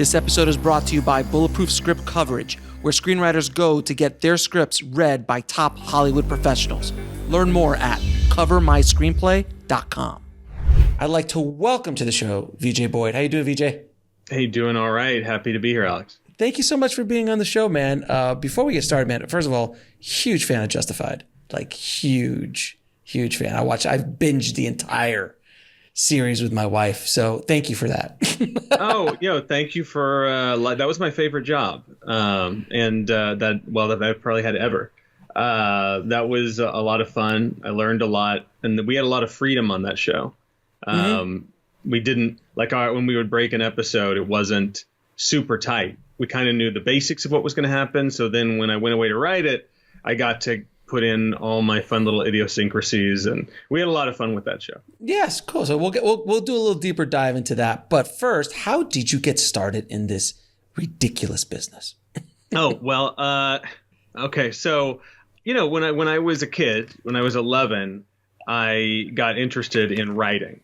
This episode is brought to you by Bulletproof Script Coverage, where screenwriters go to get their scripts read by top Hollywood professionals. Learn more at covermyscreenplay.com. I'd like to welcome to the show VJ Boyd. How you doing, VJ? Hey, doing all right. Happy to be here, Alex. Thank you so much for being on the show, man. Before we get started, man, first of all, huge fan of Justified. Like, huge fan. I've binged the entire series with my wife. So thank you for that. Thank you for that was my favorite job. That I've probably had ever. That was a lot of fun. I learned a lot, and we had a lot of freedom on that show. We didn't when we would break an episode, it wasn't super tight. We kind of knew the basics of what was going to happen. So then when I went away to write it, I got to put in all my fun little idiosyncrasies, and we had a lot of fun with that show. Yes, cool. So we'll do a little deeper dive into that. But first, how did you get started in this ridiculous business? Okay. So, when I was a kid, when I was 11, I got interested in writing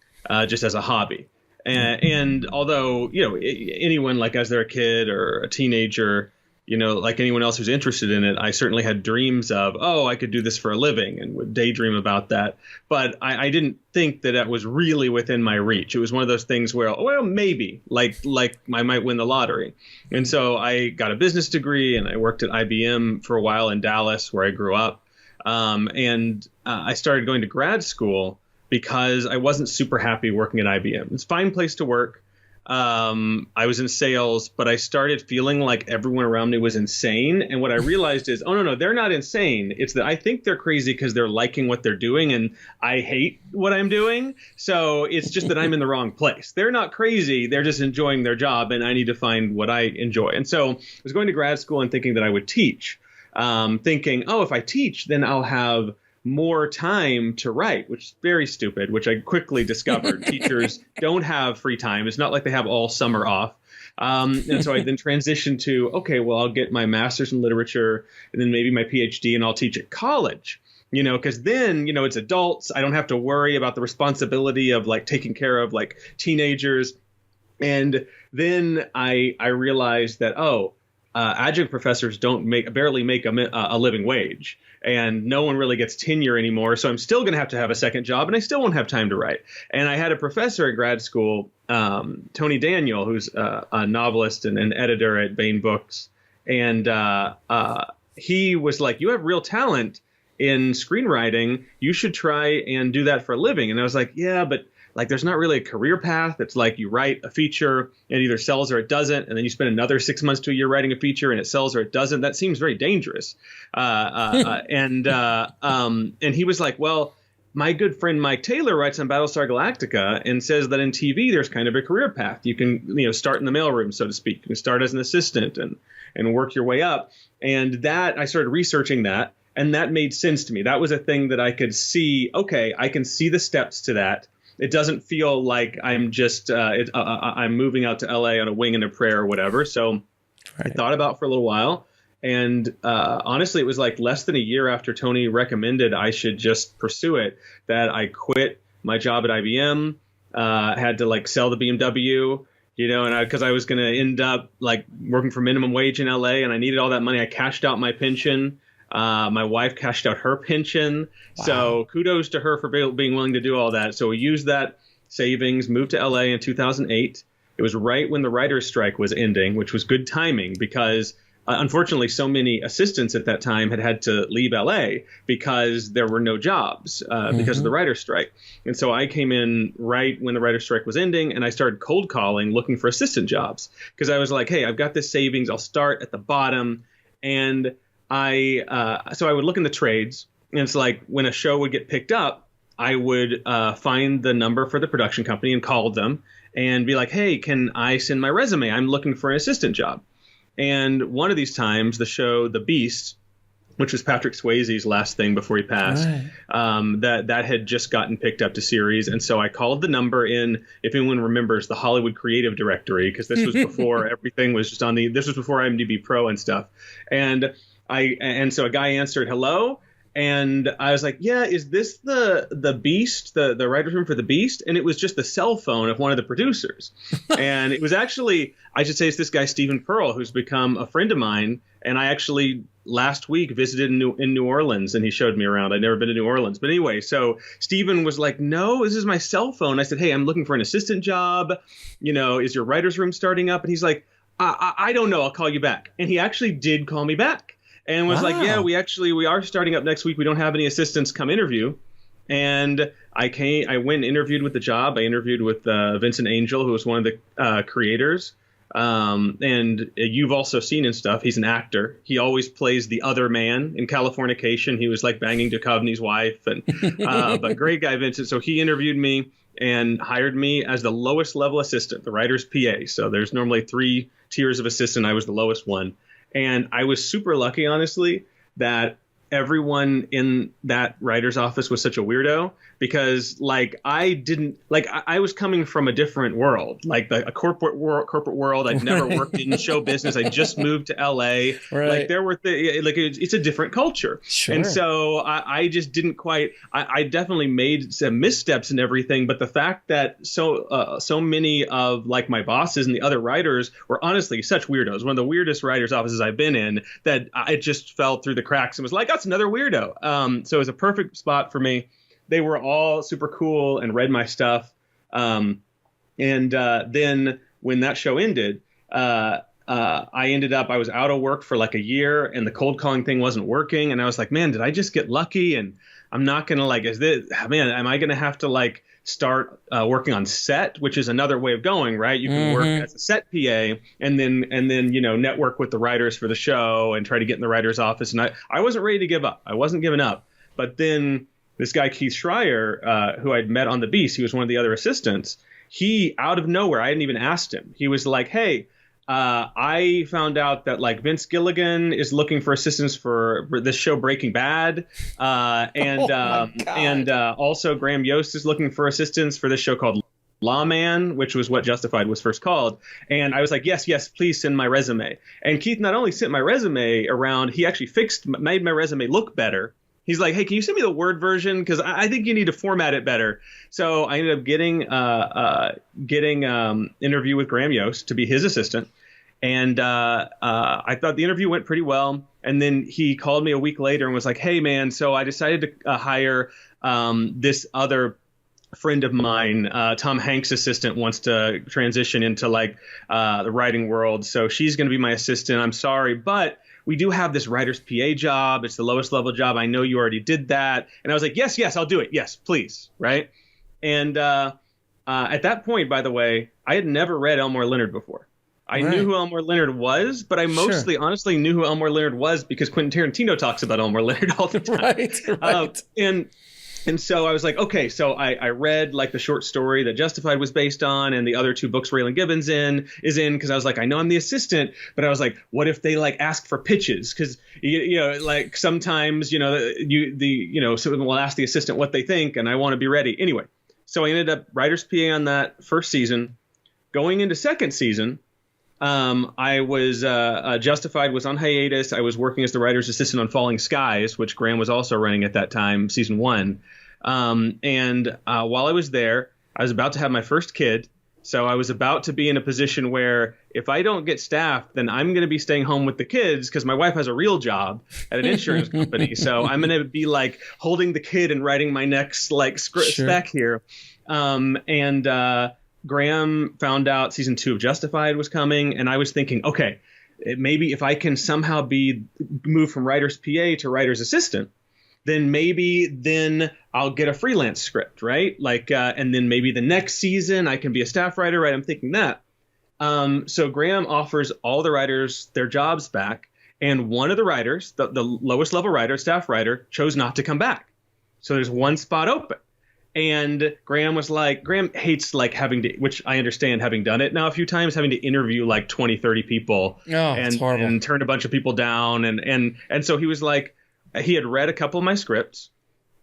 just as a hobby. And although, anyone, like as they're a kid or a teenager, like anyone else who's interested in it, I certainly had dreams of, I could do this for a living, and would daydream about that. But I didn't think that was really within my reach. It was one of those things where, maybe like I might win the lottery. And so I got a business degree, and I worked at IBM for a while in Dallas, where I grew up. I started going to grad school because I wasn't super happy working at IBM. It's a fine place to work. I was in sales, but I started feeling like everyone around me was insane. And what I realized is, no, they're not insane. It's that I think they're crazy because they're liking what they're doing, and I hate what I'm doing. So it's just that I'm in the wrong place. They're not crazy. They're just enjoying their job, and I need to find what I enjoy. And so I was going to grad school and thinking that I would teach, thinking, if I teach, then I'll have more time to write, which is very stupid, which I quickly discovered. Teachers don't have free time. It's not like they have all summer off. And so I then transitioned to, I'll get my master's in literature and then maybe my PhD, and I'll teach at college, because then, it's adults. I don't have to worry about the responsibility of taking care of teenagers. And then I realized that, adjunct professors barely make a living wage, and no one really gets tenure anymore. So I'm still going to have a second job, and I still won't have time to write. And I had a professor at grad school, Tony Daniel, who's a novelist and an editor at Baen Books. And he was like, "You have real talent in screenwriting. You should try and do that for a living." And I was like, "Yeah, but there's not really a career path. It's like you write a feature, it either sells or it doesn't. And then you spend another 6 months to a year writing a feature, and it sells or it doesn't. That seems very dangerous." And he was like, "Well, my good friend Mike Taylor writes on Battlestar Galactica and says that in TV, there's kind of a career path. You can, start in the mailroom, so to speak. You can start as an assistant and work your way up." And that I started researching that, and that made sense to me. That was a thing that I could see. Okay, I can see the steps to that. It doesn't feel like I'm just I'm moving out to LA on a wing and a prayer or whatever. So right. I thought about for a little while. And honestly, it was less than a year after Tony recommended I should just pursue it that I quit my job at IBM, had to sell the BMW, and because I was going to end up working for minimum wage in LA, and I needed all that money. I cashed out my pension. My wife cashed out her pension. Wow. So kudos to her for being willing to do all that. So we used that savings, moved to LA in 2008. It was right when the writer's strike was ending, which was good timing because unfortunately so many assistants at that time had to leave LA because there were no jobs because of the writer's strike. And so I came in right when the writer's strike was ending, and I started cold calling looking for assistant jobs because I was like, hey, I've got this savings. I'll start at the bottom. And so I would look in the trades, and it's like when a show would get picked up, I would find the number for the production company and call them and be like, hey, can I send my resume? I'm looking for an assistant job. And one of these times, the show The Beast, which was Patrick Swayze's last thing before he passed, right. that had just gotten picked up to series. And so I called the number in, if anyone remembers, the Hollywood Creative Directory, because this was before everything was just this was before IMDb Pro and stuff. And so a guy answered, hello. And I was like, yeah, is this the Beast, the writer's room for the Beast? And it was just the cell phone of one of the producers. And it was actually, I should say, it's this guy, Stephen Pearl, who's become a friend of mine. And I actually last week visited in New Orleans, and he showed me around. I'd never been to New Orleans. But anyway, so Stephen was like, no, this is my cell phone. I said, hey, I'm looking for an assistant job. Is your writer's room starting up? And he's like, I don't know. I'll call you back. And he actually did call me back. And was like, yeah, we are starting up next week. We don't have any assistants. Come interview. And I went and interviewed with the job. I interviewed with Vincent Angel, who was one of the creators. And you've also seen his stuff. He's an actor. He always plays the other man in Californication. He was like banging Duchovny's wife. But great guy, Vincent. So he interviewed me and hired me as the lowest level assistant, the writer's PA. So there's normally 3 tiers of assistant. I was the lowest one. And I was super lucky, honestly, that everyone in that writer's office was such a weirdo, because I was coming from a different world, like a corporate world. I'd never worked in show business. I just moved to LA. Right. Like there were it's a different culture. Sure. And so I just didn't quite, I definitely made some missteps and everything. But the fact that so many of like my bosses and the other writers were honestly such weirdos, one of the weirdest writers offices I've been in, that I just fell through the cracks and was like, that's another weirdo. So it was a perfect spot for me. They were all super cool and read my stuff. Then when that show ended, I was out of work for like a year, and the cold calling thing wasn't working. And I was like, man, did I just get lucky? And I'm not going to am I going to have to like start working on set, which is another way of going, right? You can work as a set PA and then, network with the writers for the show and try to get in the writer's office. And I wasn't ready to give up. I wasn't giving up. But then this guy, Keith Schreier, who I'd met on The Beast, he was one of the other assistants. He, out of nowhere, I hadn't even asked him. He was like, hey, I found out that like Vince Gilligan is looking for assistants for this show Breaking Bad. And also Graham Yost is looking for assistants for this show called Lawman, which was what Justified was first called. And I was like, yes, please send my resume. And Keith not only sent my resume around, he actually made my resume look better. He's like, hey, can you send me the Word version? Because I think you need to format it better. So I ended up getting interview with Graham Yost to be his assistant. And I thought the interview went pretty well. And then he called me a week later and was like, hey, man, so I decided to hire this other friend of mine. Tom Hanks' assistant wants to transition into like the writing world. So she's going to be my assistant. I'm sorry, but we do have this writer's PA job. It's the lowest level job. I know you already did that. And I was like, yes, I'll do it. Yes, please. Right. And at that point, by the way, I had never read Elmore Leonard before. I knew who Elmore Leonard was, but I mostly honestly knew who Elmore Leonard was because Quentin Tarantino talks about Elmore Leonard all the time. Right. And so I was like, okay, so I read like the short story that Justified was based on, and the other 2 books Raylan Givens is in, because I was like, I know I'm the assistant, but I was like, what if they like ask for pitches? Because like sometimes someone will ask the assistant what they think, and I want to be ready anyway. So I ended up writer's PA on that first season. Going into second season, I was Justified was on hiatus. I was working as the writer's assistant on Falling Skies, which Graham was also running at that time, season 1. And while I was there, I was about to have my first kid. So I was about to be in a position where if I don't get staff, then I'm going to be staying home with the kids because my wife has a real job at an insurance company. So I'm going to be like holding the kid and writing my next like spec here. Graham found out season 2 of Justified was coming, and I was thinking, okay, maybe if I can somehow move from writer's PA to writer's assistant, then I'll get a freelance script, right? Like, and then maybe the next season I can be a staff writer, right? I'm thinking that. So Graham offers all the writers their jobs back, and one of the writers, the lowest level writer, staff writer, chose not to come back. So there's one spot open. And Graham was like, Graham hates like having to, which I understand having done it now a few times, having to interview like 20, 30 people and turn a bunch of people down. And so he was like, he had read a couple of my scripts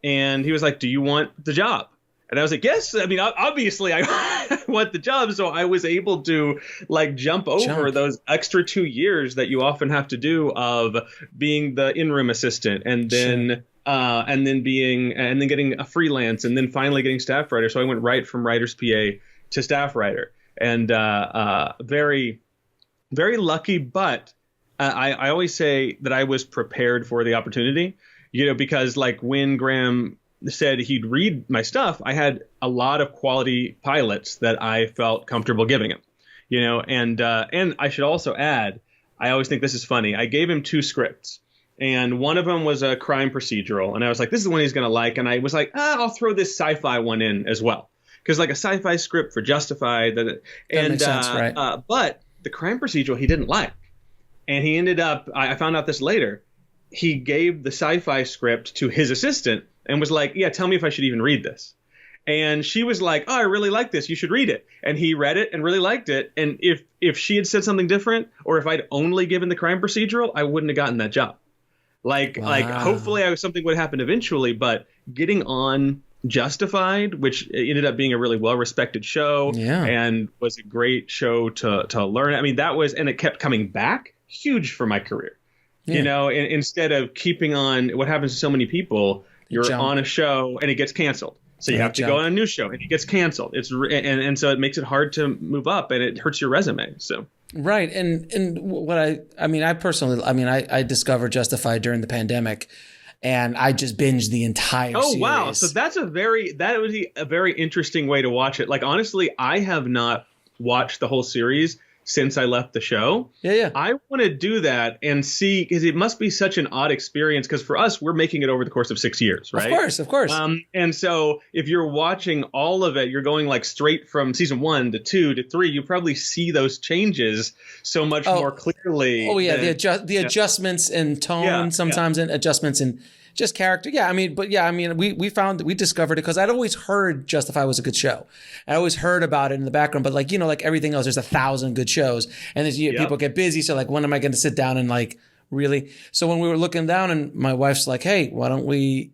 and he was like, do you want the job? And I was like, yes. I mean, obviously I want the job. So I was able to like jump over those extra 2 years that you often have to do of being the in-room assistant and then and then getting a freelance, and then finally getting staff writer. So I went right from writer's PA to staff writer, and very, very lucky. But I always say that I was prepared for the opportunity, because like when Graham said he'd read my stuff, I had a lot of quality pilots that I felt comfortable giving him, and I should also add, I always think this is funny. I gave him 2 scripts, and one of them was a crime procedural, and I was like, this is the one he's going to like. And I was like, I'll throw this sci-fi one in as well, because like a sci-fi script for Justified, that makes sense, right? But the crime procedural he didn't like, and he ended up, I found out this later, he gave the sci-fi script to his assistant and was like, yeah, tell me if I should even read this. And she was like, I really like this. You should read it. And he read it and really liked it. And if she had said something different, or if I'd only given the crime procedural, I wouldn't have gotten that job. Like hopefully something would happen eventually, but getting on Justified, which ended up being a really well-respected show, and was a great show to learn. I mean, that was, and it kept coming back, huge for my career. Instead of keeping on, what happens to so many people, you're on a show and it gets canceled. So you have to go on a new show and it gets canceled. And so it makes it hard to move up, and it hurts your resume. So right. And what I personally, I discovered Justified during the pandemic, and I just binged the entire series. Oh wow. So that would be a very interesting way to watch it. Like honestly, I have not watched the whole series since I left the show. Yeah. I want to do that and see, because it must be such an odd experience, because for us, we're making it over the course of 6 years, right? Of course. And so if you're watching all of it, you're going like straight from season 1 to 2 to 3, you probably see those changes so much more clearly. Oh yeah, the adjustments in tone sometimes, and adjustments in just character. We discovered it because I'd always heard Justified was a good show. I always heard about it in the background, but like everything else, there's 1,000 good shows, and people get busy. So like, when am I going to sit down and like really? So when we were looking down, and my wife's like, "Hey, why don't we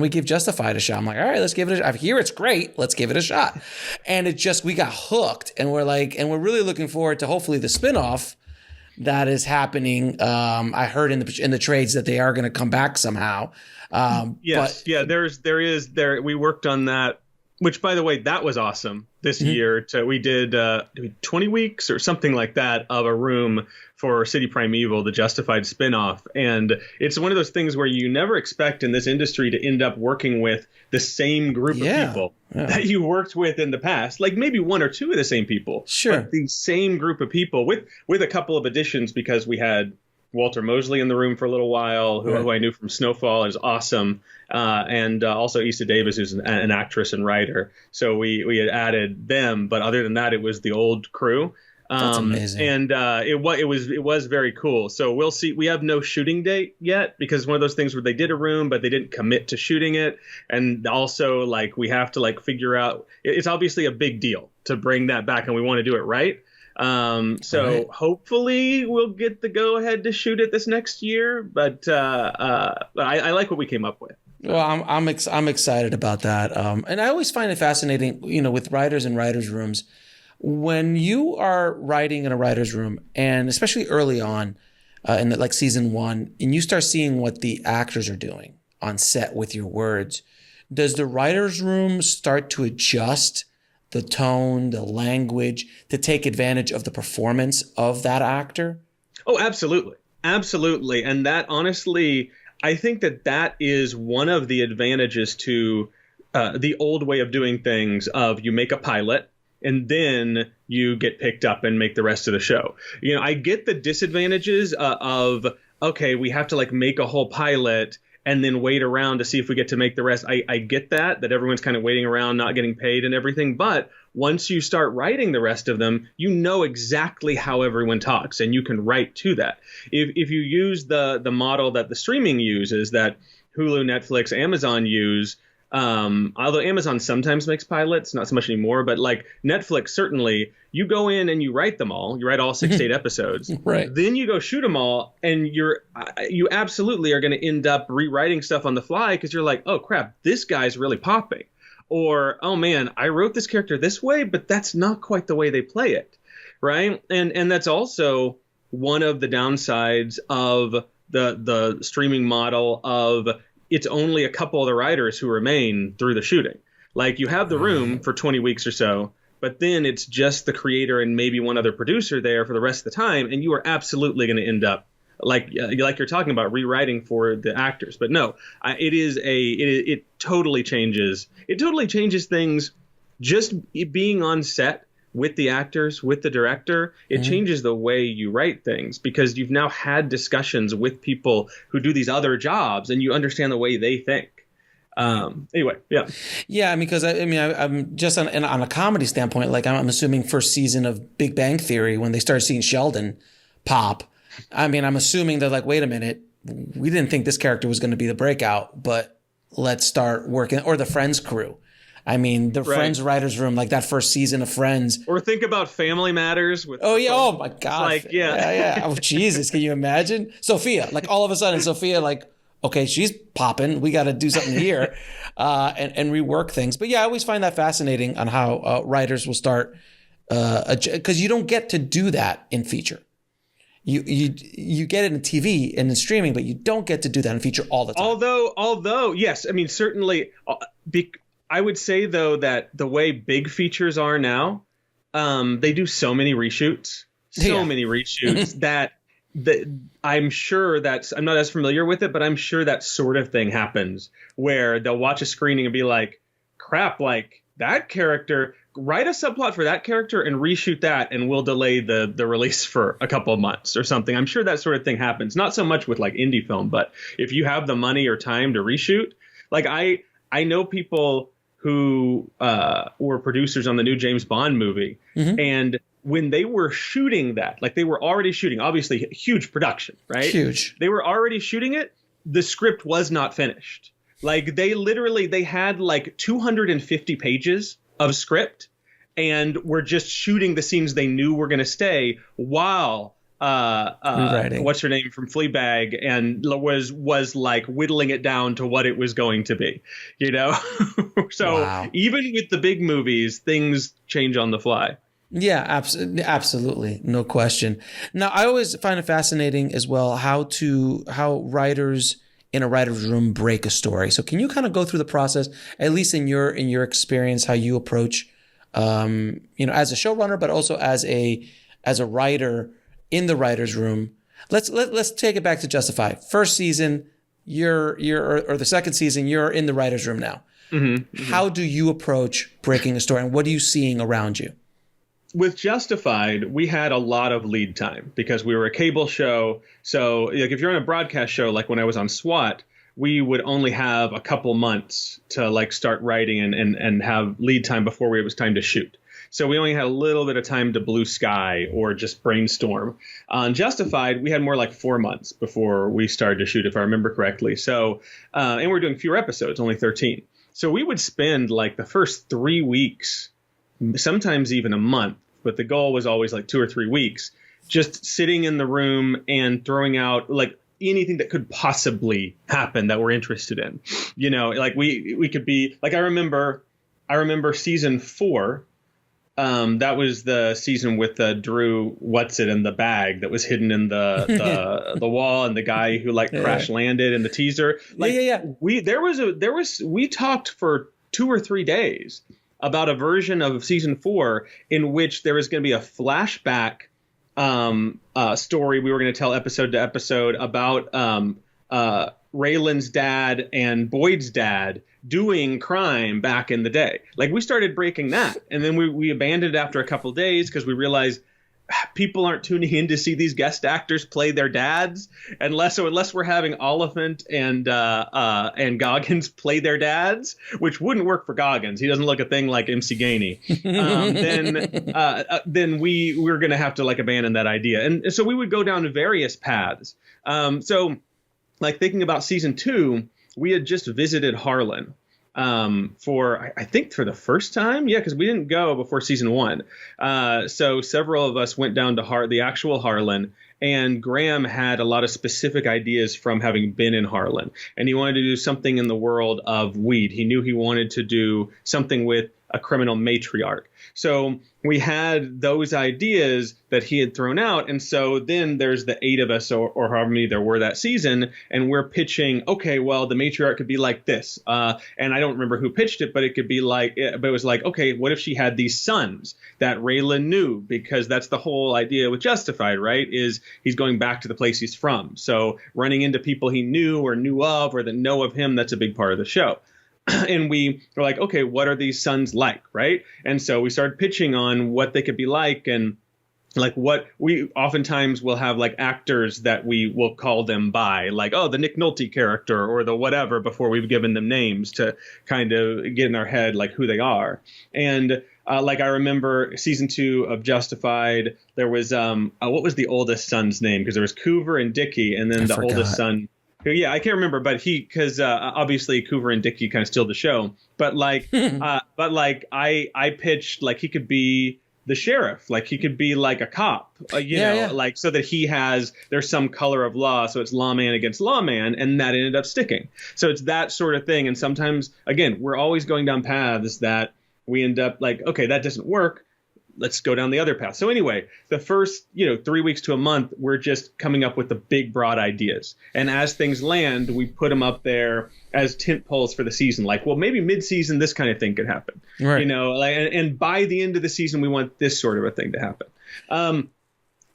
give Justified a shot?" I'm like, "All right, let's give it a shot. I hear it's great. Let's give it a shot." And we got hooked, and we're really looking forward to hopefully the spinoff that is happening. I heard in the trades that they are going to come back somehow. We worked on that, which by the way, that was awesome this year. We did 20 weeks or something like that of a room for City Primeval, the Justified spinoff. And it's one of those things where you never expect in this industry to end up working with the same group of people that you worked with in the past. Like maybe 1 or 2 of the same people. Sure. But the same group of people with a couple of additions, because we had Walter Mosley in the room for a little while, who I knew from Snowfall, is awesome. And also Issa Davis, who's an actress and writer. So we had added them. But other than that, it was the old crew. That's amazing. And it was very cool. So we'll see. We have no shooting date yet, because one of those things where they did a room, but they didn't commit to shooting it. And also like we have to like figure out, it's obviously a big deal to bring that back, and we want to do it right. Hopefully we'll get the go ahead to shoot it this next year. But I like what we came up with. Well, I'm excited about that. And I always find it fascinating, with writers and writers' rooms. When you are writing in a writer's room, and especially early on in like season 1, and you start seeing what the actors are doing on set with your words, does the writer's room start to adjust the tone, the language, to take advantage of the performance of that actor? Oh, absolutely. Absolutely. And that honestly, I think that is one of the advantages to the old way of doing things, of you make a pilot and then you get picked up and make the rest of the show. I get the disadvantages of, okay, we have to like make a whole pilot and then wait around to see if we get to make the rest. I get that everyone's kind of waiting around, not getting paid and everything. But once you start writing the rest of them, you know exactly how everyone talks, and you can write to that. If you use the model that the streaming uses, that Hulu, Netflix, Amazon use, although Amazon sometimes makes pilots, not so much anymore, but like Netflix, certainly, you go in and you write them all. You write all 6 to 8 episodes. Right. Then you go shoot them all, and you absolutely are going to end up rewriting stuff on the fly, because you're like, oh crap, this guy's really popping. Or, oh man, I wrote this character this way, but that's not quite the way they play it. Right. And that's also one of the downsides of the streaming model of it's only a couple of the writers who remain through the shooting. Like you have the room for 20 weeks or so, but then it's just the creator and maybe one other producer there for the rest of the time, and you are absolutely going to end up like you're talking about rewriting for the actors. But no, it totally changes. It totally changes things. Just being on set with the actors, with the director, it changes the way you write things, because you've now had discussions with people who do these other jobs, and you understand the way they think. Anyway, yeah. Yeah, because I'm just on a comedy standpoint, like I'm assuming first season of Big Bang Theory, when they started seeing Sheldon pop, I'm assuming they're like, wait a minute, we didn't think this character was going to be the breakout, but let's start working. Or the Friends crew. Friends writers room, like that first season of Friends. Or think about Family Matters. With oh my God. Like, yeah. Oh, Jesus. Can you imagine? Sophia, like all of a sudden, Sophia, like, okay, she's popping. We got to do something here and rework things. But yeah, I always find that fascinating on how writers will start, because you don't get to do that in feature. You get it in TV and in streaming, but you don't get to do that in feature all the time. Although, yes, certainly. I would say, though, that the way big features are now, they do so many reshoots that I'm sure I'm not as familiar with it, but I'm sure that sort of thing happens where they'll watch a screening and be like, crap, like that character, write a subplot for that character and reshoot that, and we'll delay the release for a couple of months or something. I'm sure that sort of thing happens. Not so much with like indie film, but if you have the money or time to reshoot, like I know people who were producers on the new James Bond movie. And when they were shooting that, like they were already shooting, obviously huge production, right? Huge. They were already shooting it. The script was not finished. Like they had like 250 pages of script and were just shooting the scenes they knew were going to stay while what's her name from Fleabag and was like whittling it down to what it was going to be, So wow. Even with the big movies, things change on the fly. Yeah, absolutely. No question. Now, I always find it fascinating as well how writers in a writer's room break a story. So can you kind of go through the process, at least in your experience, how you approach, as a showrunner, but also as a writer in the writer's room? Let's take it back to Justify. First season, or the second season, you're in the writer's room now. How do you approach breaking a story, and what are you seeing around you? With Justified, we had a lot of lead time because we were a cable show. So like if you're on a broadcast show, like when I was on S.W.A.T, we would only have a couple months to like start writing and have lead time before it was time to shoot. So we only had a little bit of time to blue sky or just brainstorm. On Justified, we had more like 4 months before we started to shoot, if I remember correctly. So, and we're doing fewer episodes, only 13. So we would spend like the first 3 weeks, sometimes even a month, but the goal was always like 2 or 3 weeks, just sitting in the room and throwing out like anything that could possibly happen that we're interested in. Like we could be like, I remember season 4. That was the season with Drew Whatsit in the bag that was hidden in the wall, and the guy who like crash landed in the teaser. Like, we talked for 2 or 3 days about a version of season 4 in which there was going to be a flashback story we were going to tell episode to episode about Raylan's dad and Boyd's dad doing crime back in the day. Like we started breaking that, and then we abandoned it after a couple of days because we realized people aren't tuning in to see these guest actors play their dads unless we're having Oliphant and Goggins play their dads, which wouldn't work for Goggins. He doesn't look a thing like MC Gainey. Then we were going to have to like abandon that idea. And so we would go down various paths. So like thinking about season 2, we had just visited Harlan for the first time. Yeah, because we didn't go before season 1. So several of us went down to the actual Harlan, and Graham had a lot of specific ideas from having been in Harlan. And he wanted to do something in the world of weed. He knew he wanted to do something with a criminal matriarch. So we had those ideas that he had thrown out. And so then there's the 8 of us or however many there were that season. And we're pitching, okay, well, the matriarch could be like this. And I don't remember who pitched it, but it could be like, but it was like, okay, what if she had these sons that Raylan knew? Because that's the whole idea with Justified, right? Is he's going back to the place he's from. So running into people he knew or knew of or that know of him, that's a big part of the show. And we were like, okay, what are these sons like, right? And so we started pitching on what they could be like, and like what we oftentimes will have like actors that we will call them by, like, oh, the Nick Nolte character or the whatever, before we've given them names to kind of get in our head like who they are. And like I remember season 2 of Justified, there was what was the oldest son's name? Because there was Coover and Dickey, and then the oldest son. Yeah, I can't remember, but because obviously Coover and Dickey kind of steal the show. But like, I pitched like he could be the sheriff, like he could be like a cop, like so that there's some color of law, so it's lawman against lawman, and that ended up sticking. So it's that sort of thing. And sometimes, again, we're always going down paths that we end up like, okay, that doesn't work. Let's go down the other path. So anyway, the first, 3 weeks to a month, we're just coming up with the big, broad ideas. And as things land, we put them up there as tent poles for the season. Like, well, maybe mid-season, this kind of thing could happen. Right. And by the end of the season, we want this sort of a thing to happen.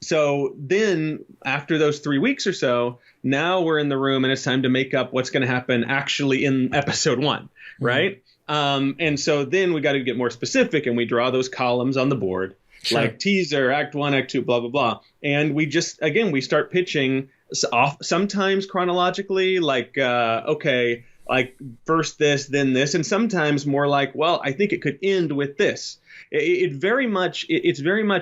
So then after those 3 weeks or so, now we're in the room and it's time to make up what's going to happen actually in episode 1, right? Mm-hmm. And so then we got to get more specific, and we draw those columns on the board, sure, like teaser, act 1, act 2, blah, blah, blah. And we just, again, we start pitching off sometimes chronologically, like, okay, like first this, then this, and sometimes more like, well, I think it could end with this. It's very much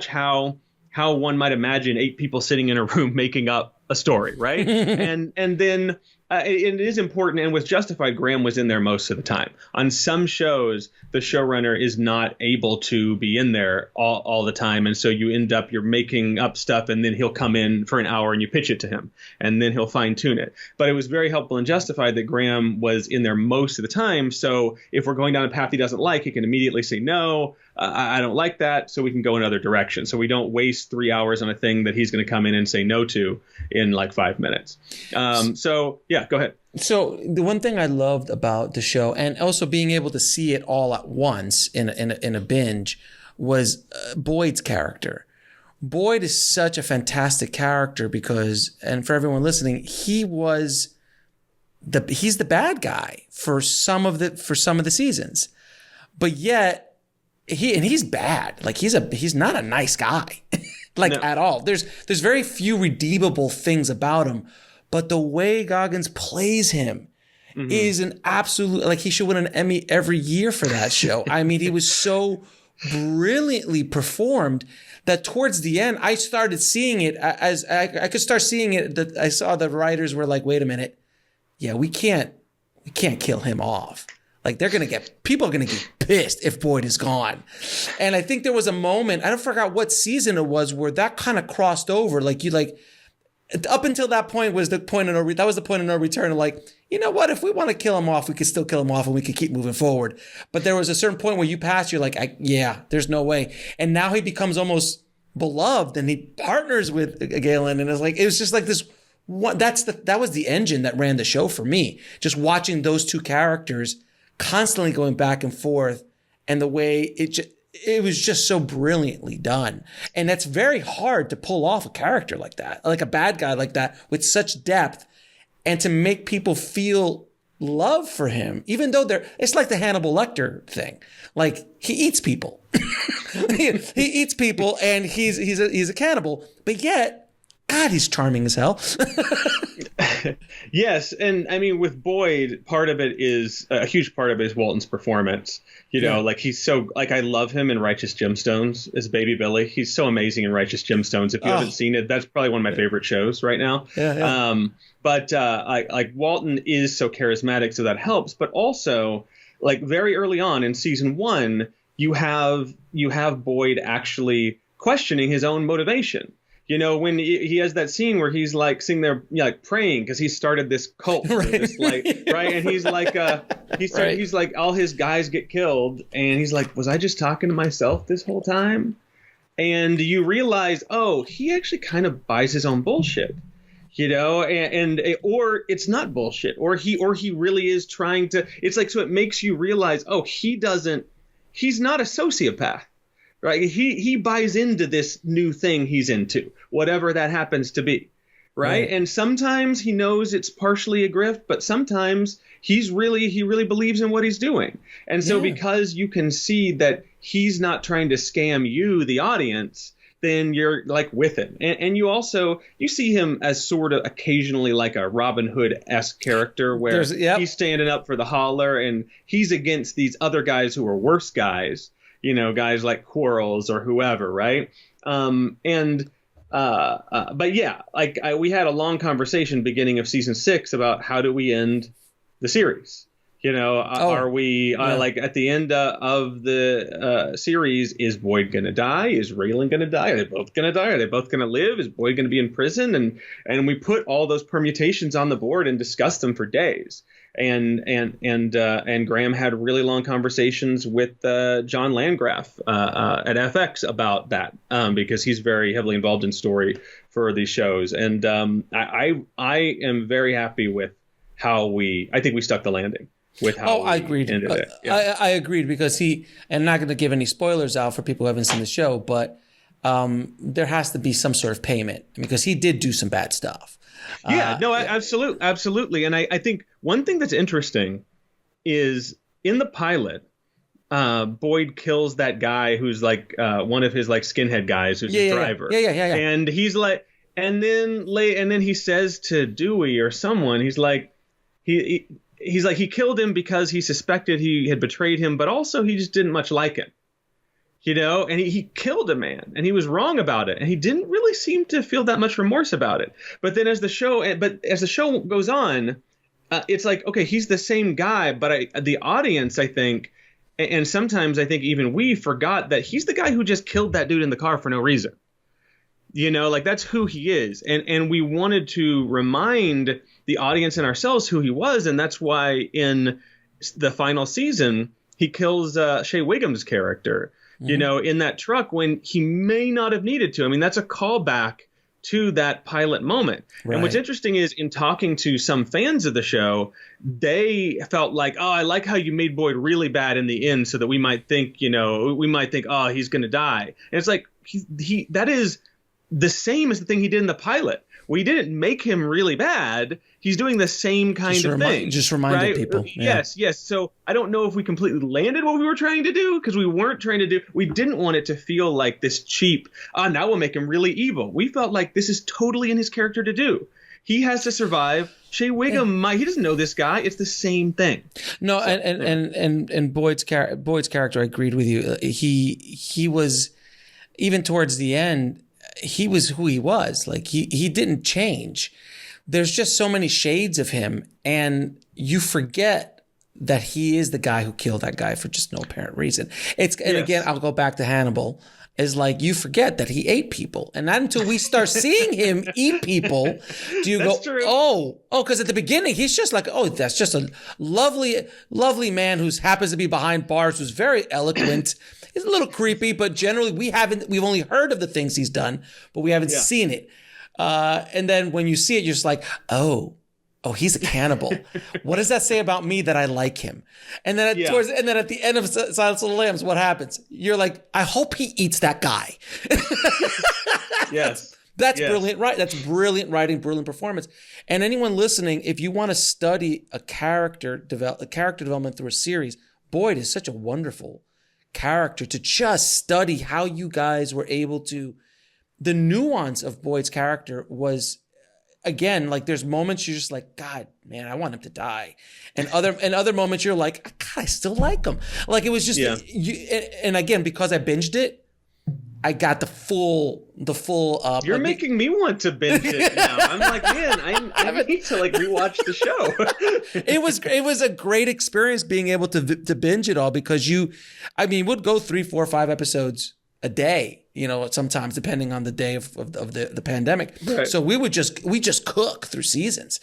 how one might imagine 8 people sitting in a room making up a story, right? and then it is important. And with Justified, Graham was in there most of the time. On some shows, the showrunner is not able to be in there all the time. And so you're making up stuff, and then he'll come in for an hour and you pitch it to him, and then he'll fine tune it. But it was very helpful in Justified that Graham was in there most of the time. So if we're going down a path he doesn't like, he can immediately say, no, I don't like that. So we can go another direction. So we don't waste 3 hours on a thing that he's going to come in and say no to in like 5 minutes. So yeah, go ahead. So the one thing I loved about the show, and also being able to see it all at once in a binge, was Boyd's character. Boyd is such a fantastic character because, and for everyone listening, he's the bad guy for some of the seasons, but yet he's bad. Like he's not a nice guy, like no, at all. There's very few redeemable things about him. But the way Goggins plays him is an absolute, like he should win an Emmy every year for that show. I mean, he was so brilliantly performed that towards the end, I started seeing it as I could start seeing it. That I saw the writers were like, wait a minute. Yeah, we can't kill him off. Like people are going to get pissed if Boyd is gone. And I think there was a moment, I don't forget what season it was, where that kind of crossed over. Up until that point was the point of no return. Like, you know what? If we want to kill him off, we could still kill him off and we could keep moving forward. But there was a certain point where you passed, you're like, there's no way. And now he becomes almost beloved and he partners with Galen. And it was just like this one. That was the engine that ran the show for me. Just watching those two characters constantly going back and forth, and the way it was just so brilliantly done. And that's very hard to pull off a character like that, like a bad guy like that with such depth, and to make people feel love for him, even though it's like the Hannibal Lecter thing. Like he eats people, he eats people, and he's a cannibal, but yet, God, he's charming as hell. Yes. And I mean, with Boyd, a huge part of it is Walton's performance. Like he's so, like, I love him in Righteous Gemstones as Baby Billy. He's so amazing in Righteous Gemstones. If you haven't seen it, that's probably one of my favorite shows right now. Yeah. But like Walton is so charismatic, so that helps. But also, like very early on in season 1, you have Boyd actually questioning his own motivation. when he has that scene where he's like sitting there, like praying because he started this cult, Right. this, like, right, and he's like, Right. he's like, all his guys get killed, and he's like, was I just talking to myself this whole time? And you realize, oh, he actually kind of buys his own bullshit, and or it's not bullshit, or he really is trying to. It's like, so it makes you realize, oh, he's not a sociopath. Right. He buys into this new thing he's into, whatever that happens to be. Right. And sometimes he knows it's partially a grift, but sometimes he really believes in what he's doing. And so because you can see that he's not trying to scam you, the audience, then you're like with him. And you see him as sort of occasionally like a Robin Hood-esque character where he's standing up for the holler and he's against these other guys who are worse guys. Guys like Quarles or whoever, right? But yeah, like we had a long conversation beginning of season 6 about how do we end the series? Are we like at the end of the series? Is Boyd gonna die? Is Raylan gonna die? Are they both gonna die? Are they both gonna live? Is Boyd gonna be in prison? And we put all those permutations on the board and discussed them for days. And Graham had really long conversations with John Landgraf at FX about that because he's very heavily involved in story for these shows. And I am very happy with how I think we stuck the landing with how I agreed. Ended it. I agreed because and I'm not going to give any spoilers out for people who haven't seen the show, but there has to be some sort of payment because he did do some bad stuff. Absolutely. And I think one thing that's interesting is in the pilot, Boyd kills that guy who's like one of his like skinhead guys who's his driver. Yeah. And he's like, and then he says to Dewey or someone, he's like, he killed him because he suspected he had betrayed him, but also he just didn't much like him. And he killed a man and he was wrong about it. And he didn't really seem to feel that much remorse about it. But then as the show goes on, it's like, OK, he's the same guy. But the audience, I think, and sometimes I think even we forgot that he's the guy who just killed that dude in the car for no reason. Like that's who he is. And we wanted to remind the audience and ourselves who he was. And that's why in the final season, he kills Shea Wiggum's character. In that truck when he may not have needed to. I mean, that's a callback to that pilot moment. Right. And what's interesting is in talking to some fans of the show, they felt like, oh, I like how you made Boyd really bad in the end so that we might think, oh, he's going to die. And it's like that is the same as the thing he did in the pilot. We didn't make him really bad. He's doing the same kind of thing. Just reminded right? people. Yes. So I don't know if we completely landed what we were trying to do because we weren't trying to do. We didn't want it to feel like this cheap. Now we'll make him really evil. We felt like this is totally in his character to do. He has to survive. Shea Wiggum, he doesn't know this guy. It's the same thing. No, so, and Boyd's character, I agreed with you. He was even towards the end. He was who he was. Like he didn't change. There's just so many shades of him, and you forget that he is the guy who killed that guy for just no apparent reason. Again, I'll go back to Hannibal. Is like you forget that he ate people, and not until we start seeing him eat people do you go, true. oh, because at the beginning he's just like, oh, that's just a lovely man who happens to be behind bars, who's very eloquent. He's a little creepy, but generally we've only heard of the things he's done, but we haven't seen it. And then when you see it, you're just like, oh, he's a cannibal. What does that say about me that I like him? And then at the end of Silence of the Lambs, what happens? You're like, I hope he eats that guy. Yes. That's brilliant, right? That's brilliant writing, brilliant performance. And anyone listening, if you want to study a character development through a series, Boyd is such a wonderful character to just study how you guys were able to. The nuance of Boyd's character was, again, like there's moments you're just like, God, man, I want him to die, and other moments you're like, God, I still like him. Like it was just, and again, because I binged it, I got the full. You're making me want to binge it now. I'm like, man, I need to like rewatch the show. It was a great experience being able to binge it all because we'd go 3, 4, 5 episodes a day. sometimes depending on the day of the pandemic. Right. So we just cook through seasons.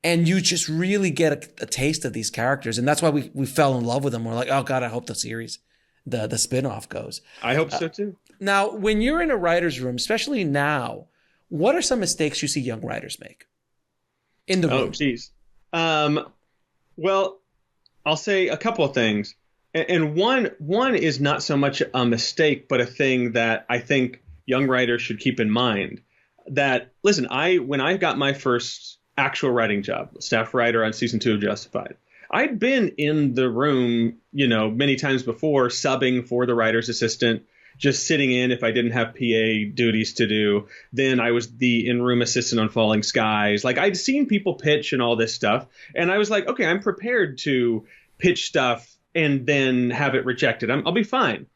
And you just really get a taste of these characters. And that's why we fell in love with them. We're like, oh God, I hope the series, the spinoff goes. I hope so too. Now, when you're in a writer's room, especially now, what are some mistakes you see young writers make in the room? Oh, geez. Well, I'll say a couple of things. And one is not so much a mistake, but a thing that I think young writers should keep in mind. That, listen, when I got my first actual writing job, staff writer on season 2 of Justified, I'd been in the room, many times before, subbing for the writer's assistant, just sitting in if I didn't have PA duties to do. Then I was the in-room assistant on Falling Skies. Like, I'd seen people pitch and all this stuff. And I was like, okay, I'm prepared to pitch stuff and then have it rejected. I'll be fine.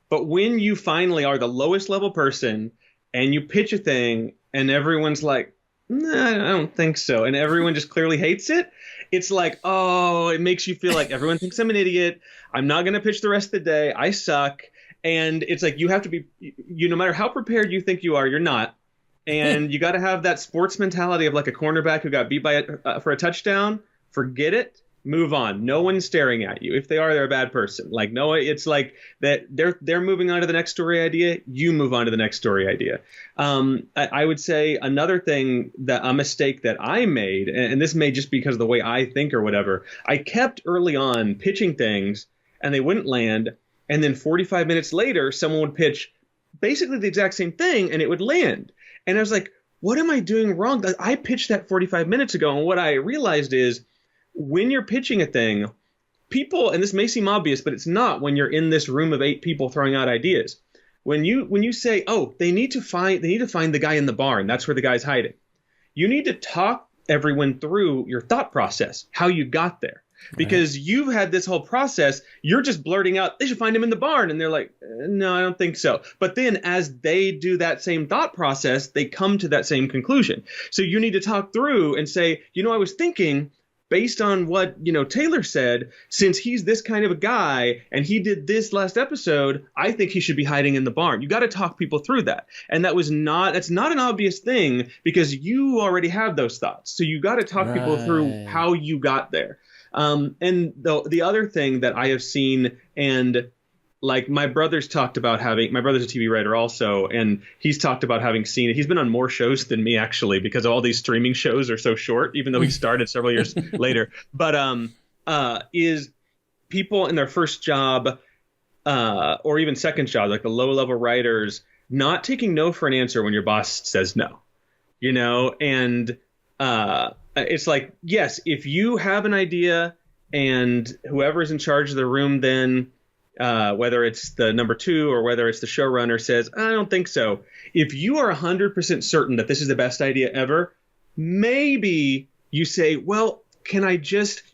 But when you finally are the lowest level person and you pitch a thing and everyone's like, nah, I don't think so, and everyone just clearly hates it, it's like, oh, it makes you feel like everyone thinks I'm an idiot. I'm not going to pitch the rest of the day. I suck. And it's like, you have to be, no matter how prepared you think you are, you're not. And you got to have that sports mentality of like a cornerback who got beat for a touchdown. Forget it. Move on. No one's staring at you. If they are, they're a bad person. Like, no, it's like that they're moving on to the next story idea. You move on to the next story idea. I would say another thing, that a mistake that I made, and this may just because of the way I think or whatever, I kept early on pitching things and they wouldn't land. And then 45 minutes later, someone would pitch basically the exact same thing and it would land. And I was like, what am I doing wrong? I pitched that 45 minutes ago. And what I realized is, when you're pitching a thing, people, and this may seem obvious, but it's not when you're in this room of 8 people throwing out ideas. When you say, oh, they need to find the guy in the barn, that's where the guy's hiding. You need to talk everyone through your thought process, how you got there. Because you've had this whole process, you're just blurting out, they should find him in the barn. And they're like, no, I don't think so. But then as they do that same thought process, they come to that same conclusion. So you need to talk through and say, I was thinking, based on what, Taylor said, since he's this kind of a guy and he did this last episode, I think he should be hiding in the barn. You got to talk people through that. And that's not an obvious thing because you already have those thoughts. So you got to talk people through how you got there. And the other thing that I have seen, and like my brother's a TV writer also, and he's talked about having seen it. He's been on more shows than me, actually, because all these streaming shows are so short, even though he started several years later. But is people in their first job or even second job, like the low level writers, not taking no for an answer when your boss says no, and it's like, yes, if you have an idea and whoever's in charge of the room then, whether it's the number 2 or whether it's the showrunner, says, I don't think so. If you are 100% certain that this is the best idea ever, maybe you say, well,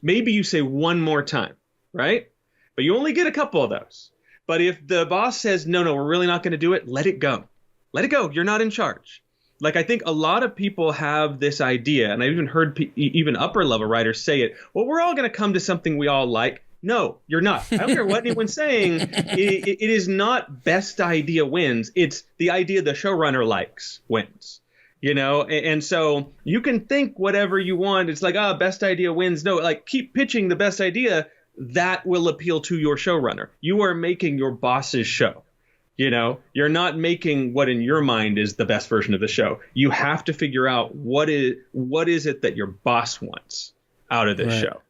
maybe you say one more time, right? But you only get a couple of those. But if the boss says, no, we're really not going to do it, let it go. Let it go. You're not in charge. Like, I think a lot of people have this idea, and I've even heard even upper level writers say it, well, we're all going to come to something we all like. No, you're not. I don't care what anyone's saying. It is not best idea wins. It's the idea the showrunner likes wins, and so you can think whatever you want. It's like, best idea wins. No, like, keep pitching the best idea that will appeal to your showrunner. You are making your boss's show. You're not making what in your mind is the best version of the show. You have to figure out what is it that your boss wants out of this show.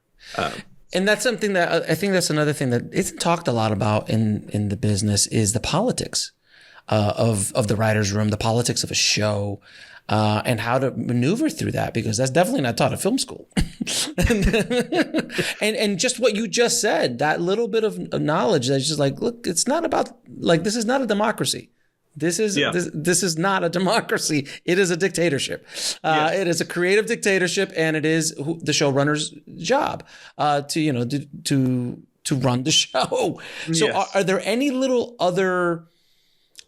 And that's something that I think that's another thing that isn't talked a lot about in the business is the politics of the writer's room, the politics of a show, and how to maneuver through that, because that's definitely not taught at film school. and just what you just said, that little bit of knowledge that's just like, look, it's not about, like, this is not a democracy. This is not a democracy. It is a dictatorship. It is a creative dictatorship, and it is the showrunner's job to run the show. So are there any little other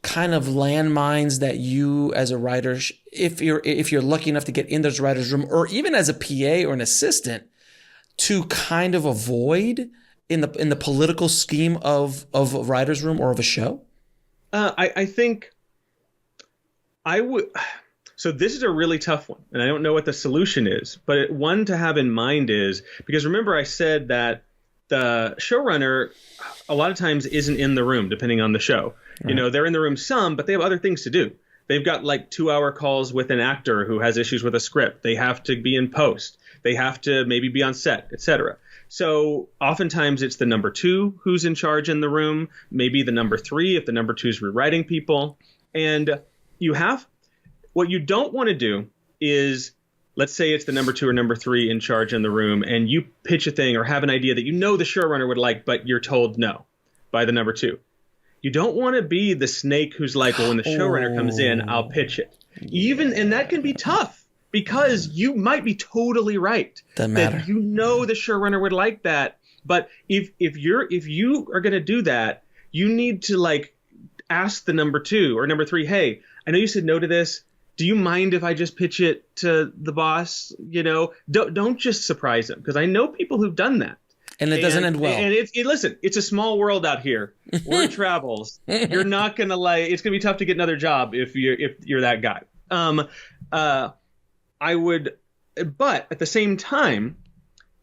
kind of landmines that you as a writer, if you're lucky enough to get in those writer's room, or even as a PA or an assistant, to kind of avoid in the political scheme of a writer's room or of a show? I think I would. So this is a really tough one, and I don't know what the solution is, but one to have in mind is, because remember I said that the showrunner a lot of times isn't in the room, depending on the show. Right. You know, they're in the room some, but they have other things to do. They've got like 2-hour calls with an actor who has issues with a script. They have to be in post. They have to maybe be on set, etc. So oftentimes it's the number 2 who's in charge in the room, maybe the number 3 if the number 2 is rewriting people. And what you don't want to do is, let's say it's the number 2 or number 3 in charge in the room, and you pitch a thing or have an idea that you know the showrunner would like, but you're told no by the number 2. You don't want to be the snake who's like, well, when the showrunner comes in, I'll pitch it. And that can be tough because you might be totally right. Doesn't matter. That you know the showrunner would like that. But if you are going to do that, you need to like ask the number 2 or number 3, hey, I know you said no to this. Do you mind if I just pitch it to the boss? You know, don't just surprise them, because I know people who've done that. And it doesn't end well. And listen, it's a small world out here. Word travels. You're not going to it's going to be tough to get another job if you're that guy. But at the same time,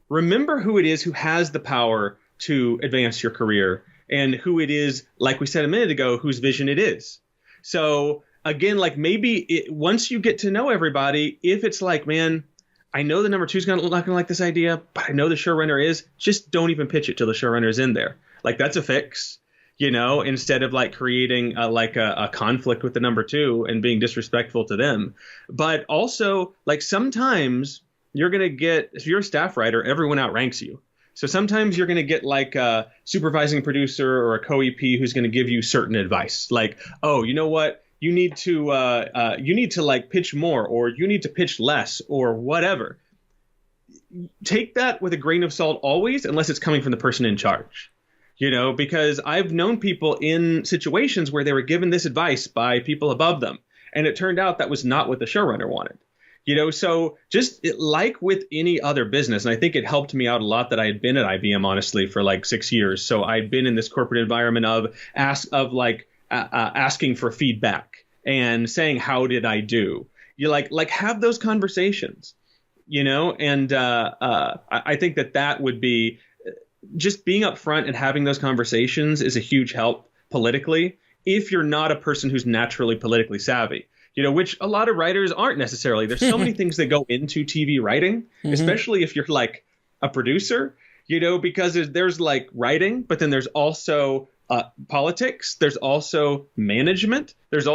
remember who it is who has the power to advance your career, and who it is, like we said a minute ago, whose vision it is. So again, like maybe once you get to know everybody, if it's like, man, I know the number 2 is not going to like this idea, but I know the showrunner is, just don't even pitch it till the showrunner is in there. Like that's a fix, you know, instead of like creating a conflict with the number 2 and being disrespectful to them. But also, like sometimes you're going to get, if you're a staff writer, everyone outranks you. So sometimes you're going to get like a supervising producer or a co-EP who's going to give you certain advice. Like, oh, you know what? You need to like pitch more, or you need to pitch less, or whatever. Take that with a grain of salt always, unless it's coming from the person in charge. You know, because I've known people in situations where they were given this advice by people above them, and it turned out that was not what the showrunner wanted. You know, so just like with any other business, and I think it helped me out a lot that I had been at IBM, honestly, for like 6 years. So I'd been in this corporate environment of asking for feedback and saying, how did I do? You like have those conversations, you know, and I think that would be just being upfront and having those conversations is a huge help politically, if you're not a person who's naturally politically savvy. You know, which a lot of writers aren't necessarily. There's so many things that go into TV writing, especially if you're like a producer, you know, because there's like writing, but then there's also politics. There's also management. There's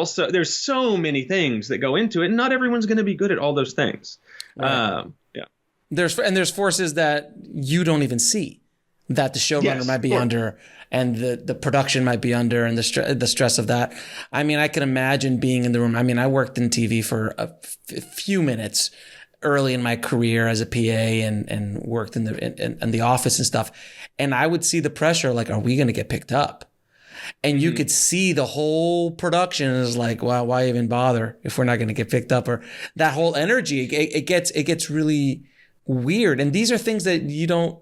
so many things that go into it, and not everyone's going to be good at all those things. Right. There's forces that you don't even see, that the showrunner might be under, and the production might be under, and the stress of that. I mean, I can imagine being in the room. I mean, I worked in TV for a few minutes early in my career as a PA, and worked in the office and stuff. And I would see the pressure, like, are we going to get picked up? And you could see the whole production is like, wow, why even bother if we're not going to get picked up? Or that whole energy, it gets really weird. And these are things that you don't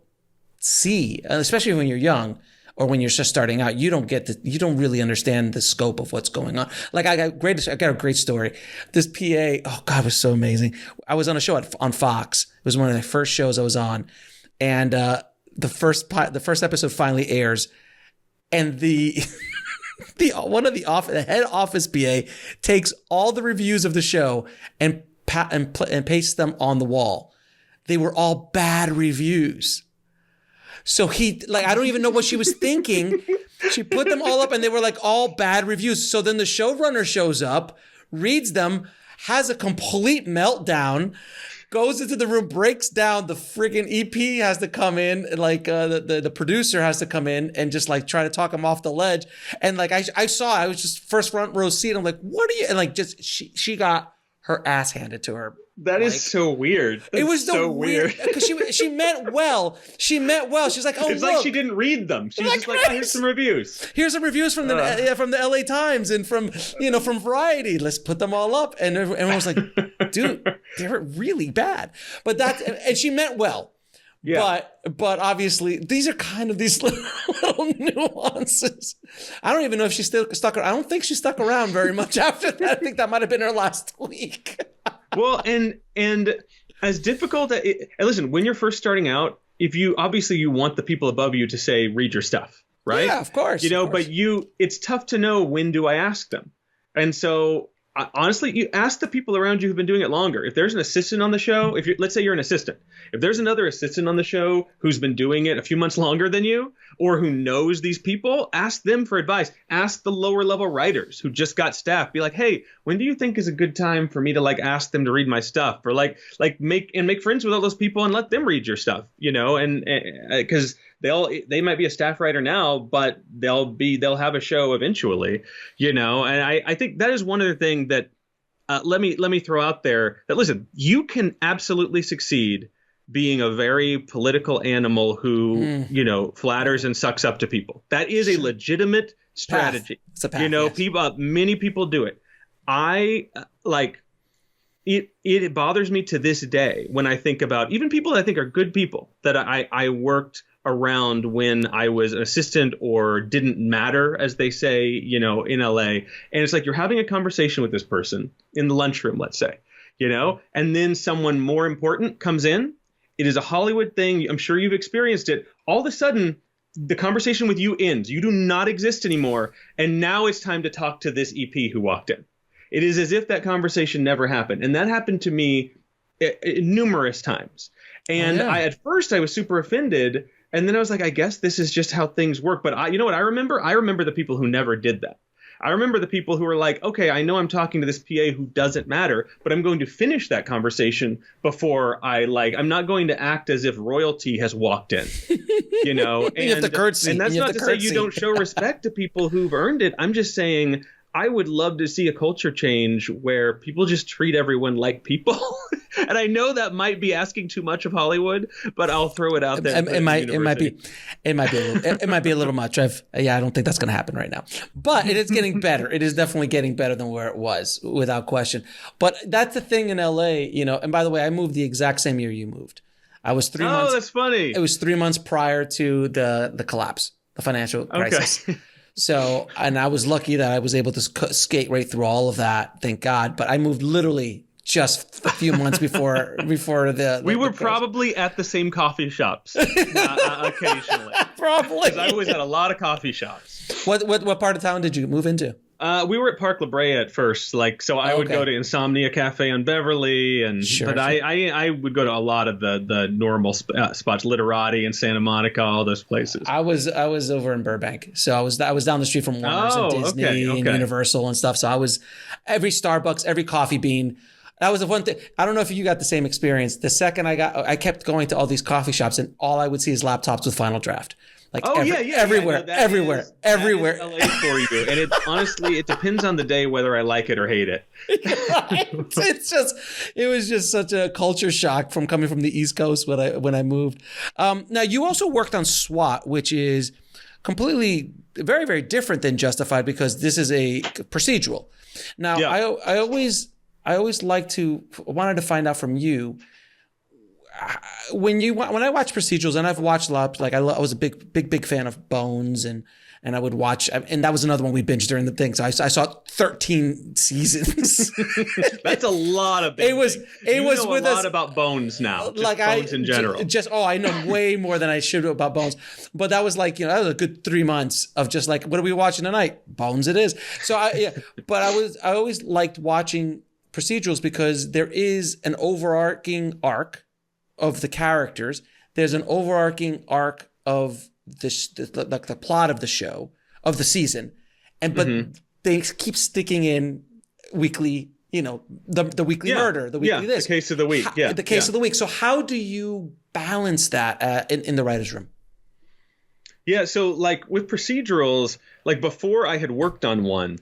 see, especially when you're young or when you're just starting out. You don't really understand the scope of what's going on. Like I got a great story. This PA, oh God, it was so amazing. I was on a show on Fox. It was one of the first shows I was on, and the first episode finally airs, and the head office PA takes all the reviews of the show and pastes them on the wall. They were all bad reviews. So I don't even know what she was thinking. She put them all up, and they were like all bad reviews. So then the showrunner shows up, reads them, has a complete meltdown, goes into the room, breaks down. The friggin' EP has to come in, like the producer has to come in and just like try to talk him off the ledge. And like I was just first front row seat. I'm like, what are you? And like just she got her ass handed to her. That is so weird. It was so weird because she meant well. She meant well. She's like, oh, it's like she didn't read them. She's just like, oh, here's some reviews. Here's some reviews from the LA Times and from Variety. Let's put them all up. And everyone was like, dude, they were really bad. But and she meant well. But obviously these are kind of these little nuances. I don't even know if she's still stuck. I don't think she stuck around very much after that. I think that might have been her last week. Well, and as difficult as and listen, when you're first starting out, if you obviously you want the people above you to say, read your stuff, right? Yeah, of course. But it's tough to know, when do I ask them? And so honestly, you ask the people around you who've been doing it longer. If there's an assistant on the show, let's say you're an assistant, if there's another assistant on the show who's been doing it a few months longer than you, or who knows these people, ask them for advice. Ask the lower level writers who just got staff. Be like, hey, when do you think is a good time for me to ask them to read my stuff, or make friends with all those people and let them read your stuff, and because they might be a staff writer now, but they'll have a show eventually, and I think that is one other thing that let me throw out there, that listen, you can absolutely succeed being a very political animal who flatters and sucks up to people. That is a legitimate strategy. It's a path, yes. Many people do it. It bothers me to this day when I think about even people that I think are good people that I worked around when I was an assistant or didn't matter, as they say, in LA. And it's like you're having a conversation with this person in the lunchroom, let's say, and then someone more important comes in. It is a Hollywood thing. I'm sure you've experienced it. All of a sudden, the conversation with you ends. You do not exist anymore. And now it's time to talk to this EP who walked in. It is as if that conversation never happened. And that happened to me numerous times. And at first I was super offended. And then I was like, I guess this is just how things work. But you know what I remember? I remember the people who never did that. I remember the people who were like, okay, I know I'm talking to this PA who doesn't matter, but I'm going to finish that conversation before I'm not going to act as if royalty has walked in, And, you have the curtsy. And that's not to say you don't show respect to people who've earned it. I'm just saying I would love to see a culture change where people just treat everyone like people. And I know that might be asking too much of Hollywood, but I'll throw it out there. It might be a little much. I don't think that's going to happen right now, but it is getting better. It is definitely getting better than where it was, without question. But that's the thing in LA, and by the way, I moved the exact same year you moved. I was 3 months. Oh, that's funny. It was 3 months prior to the collapse, the financial crisis. Okay. So, and I was lucky that I was able to skate right through all of that. Thank God. But I moved literally just a few months before the. We were probably at the same coffee shops occasionally. Probably. Because I always had a lot of coffee shops. What part of town did you move into? We were at Park La Brea at first, I would go to Insomnia Cafe on Beverly, but I would go to a lot of the normal spots, Literati and Santa Monica, all those places. I was over in Burbank, so I was down the street from Warner's and Disney and Universal and stuff. So I was every Starbucks, every Coffee Bean. That was the one thing. I don't know if you got the same experience. The second I kept going to all these coffee shops, and all I would see is laptops with Final Draft. Everywhere. That is LA for you. And it depends on the day whether I like it or hate it. Right. It was just such a culture shock from coming from the East Coast when I moved. Now you also worked on S.W.A.T, which is completely very, very different than Justified, because this is a procedural. Now I always wanted to find out from you, when I watch procedurals, and I've watched a lot, I was a big fan of Bones, and I would watch, and that was another one we binged during the thing. So I saw 13 seasons. That's a lot of binging. It was with a lot about Bones now, Bones in general. I know way more than I should about Bones, but that was that was a good 3 months of just what are we watching tonight? Bones it is. So but I always liked watching procedurals because there is an overarching arc of the characters. There's an overarching arc of the plot of the show, of the season, but they keep sticking in weekly, the weekly murder, the weekly this, the case of the week, the case of the week. So how do you balance that in the writer's room? Yeah, so with procedurals, before I had worked on one,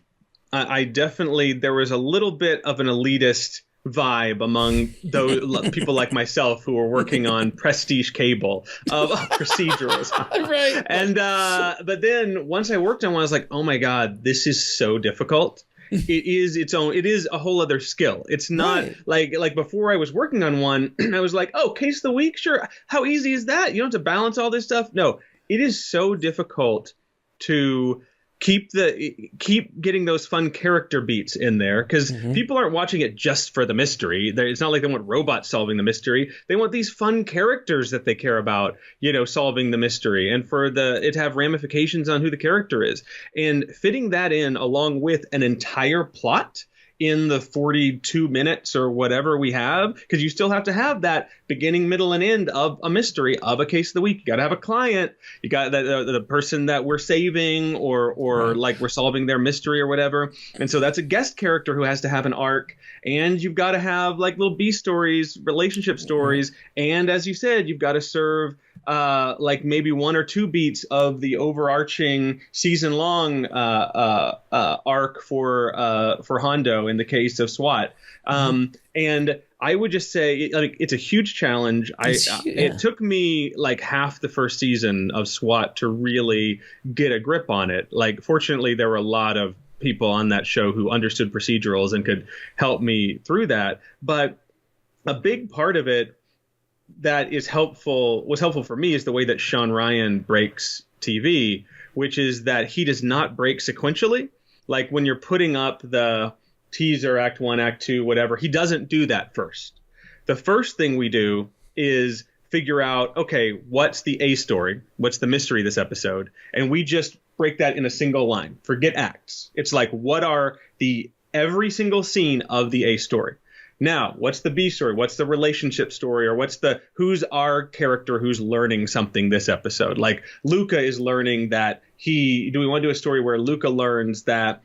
I definitely, there was a little bit of an elitist vibe among those people like myself who were working on prestige cable of procedurals. Right. And but then once I worked on one, I was like, oh my God, this is so difficult. it is a whole other skill. It's not like before I was working on one, I was like, oh, case of the week, sure. How easy is that? You don't have to balance all this stuff. No, it is so difficult to keep getting those fun character beats in there, because people aren't watching it just for the mystery. It's not like they want robots solving the mystery. They want these fun characters that they care about, solving the mystery, and for it to have ramifications on who the character is, and fitting that in along with an entire plot in the 42 minutes or whatever we have, because you still have to have that beginning, middle, and end of a mystery, of a case of the week. You got to have a client. You got the person that we're saving, or like we're solving their mystery or whatever. And so that's a guest character who has to have an arc. And you've got to have like little B stories, relationship stories. And as you said, you've got to serve like maybe one or two beats of the overarching season-long arc for Hondo in the case of S.W.A.T. And I would just say, like, it's a huge challenge. It took me like half the first season of S.W.A.T. to really get a grip on it. Like, fortunately, there were a lot of people on that show who understood procedurals and could help me through that. But a big part of it that was helpful for me is the way that Sean Ryan breaks TV, which is that he does not break sequentially. Like when you're putting up the teaser, act 1, act 2, whatever, he doesn't do that first. The first thing we do is figure out, okay, what's the A story? What's the mystery this episode? And we just break that in a single line. Forget acts. It's like, what are every single scene of the A story? Now, what's the B story? What's the relationship story? Or who's our character who's learning something this episode? Like Luca is learning that do we want to do a story where Luca learns that